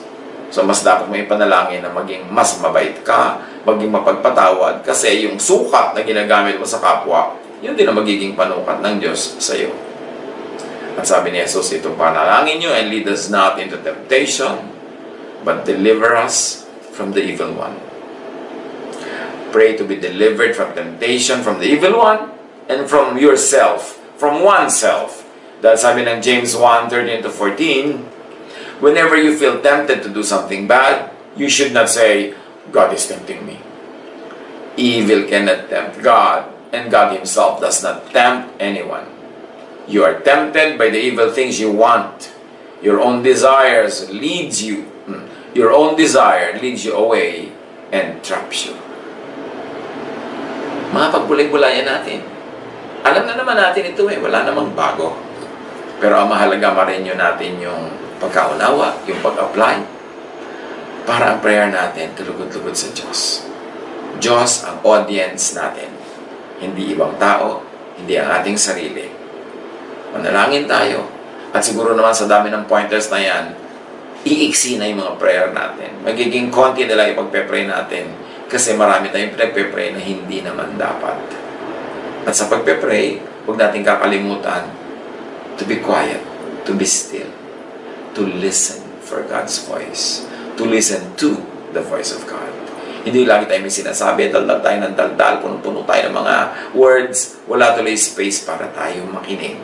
So mas dapat mo ipanalangin na maging mas mabait ka, maging mapagpatawad, kasi yung sukat na ginagamit mo sa kapwa, yun din ang magiging panukat ng Diyos sa iyo. At sabi ni Jesus, itong panalangin nyo, and lead us not into temptation, but deliver us from the evil one. Pray to be delivered from temptation, from the evil one, and from yourself, from oneself. Dahil sabi ng James 1:13-14, whenever you feel tempted to do something bad, you should not say, God is tempting me. Evil cannot tempt God, and God Himself does not tempt anyone. You are tempted by the evil things you want. Your own desires leads you. Your own desire leads you away and traps you. Mga pagbulay-bulayan natin. Alam na naman natin ito wala namang bago. Pero ang mahalaga marinyo natin yung pagkaunawa, yung pag-apply. Para ang prayer natin tulugod-lugod sa Diyos. Diyos ang audience natin. Hindi ibang tao, hindi ang ating sarili. Manalangin tayo. At siguro naman sa dami ng pointers na yan, iiksi na yung mga prayer natin. Magiging konti na lang yung pagpe-pray natin kasi marami tayong pinagpe-pray na hindi naman dapat. At sa pagpe-pray, huwag natin kakalimutan to be quiet, to be still, to listen for God's voice, to listen to the voice of God. Hindi lagi tayo may sinasabi, daldal tayo ng daldal, puno-puno tayo ng mga words, wala tuloy space para tayo makinig.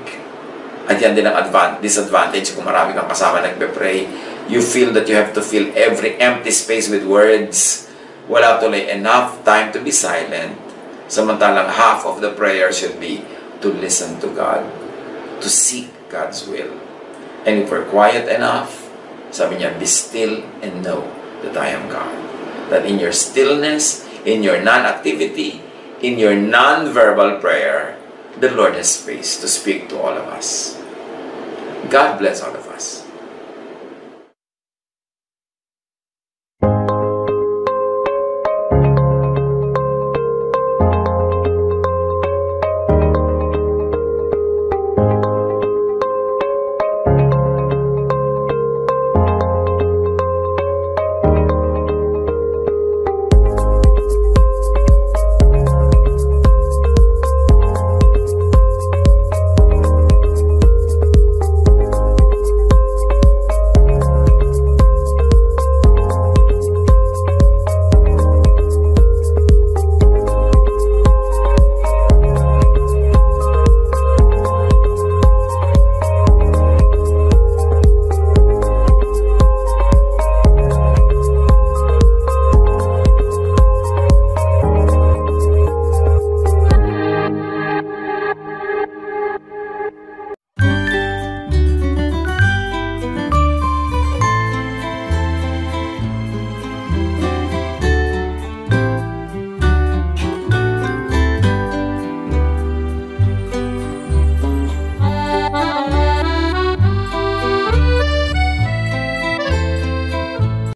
At yan din ang disadvantage kung marami kang kasama nagpe-pray. You feel that you have to fill every empty space with words. Wala tuloy enough time to be silent. Samantalang half of the prayer should be to listen to God, to seek God's will. And if we're quiet enough, sabi niya, be still and know that I am God. That in your stillness, in your non-activity, in your non-verbal prayer, the Lord has space to speak to all of us. God bless all of us.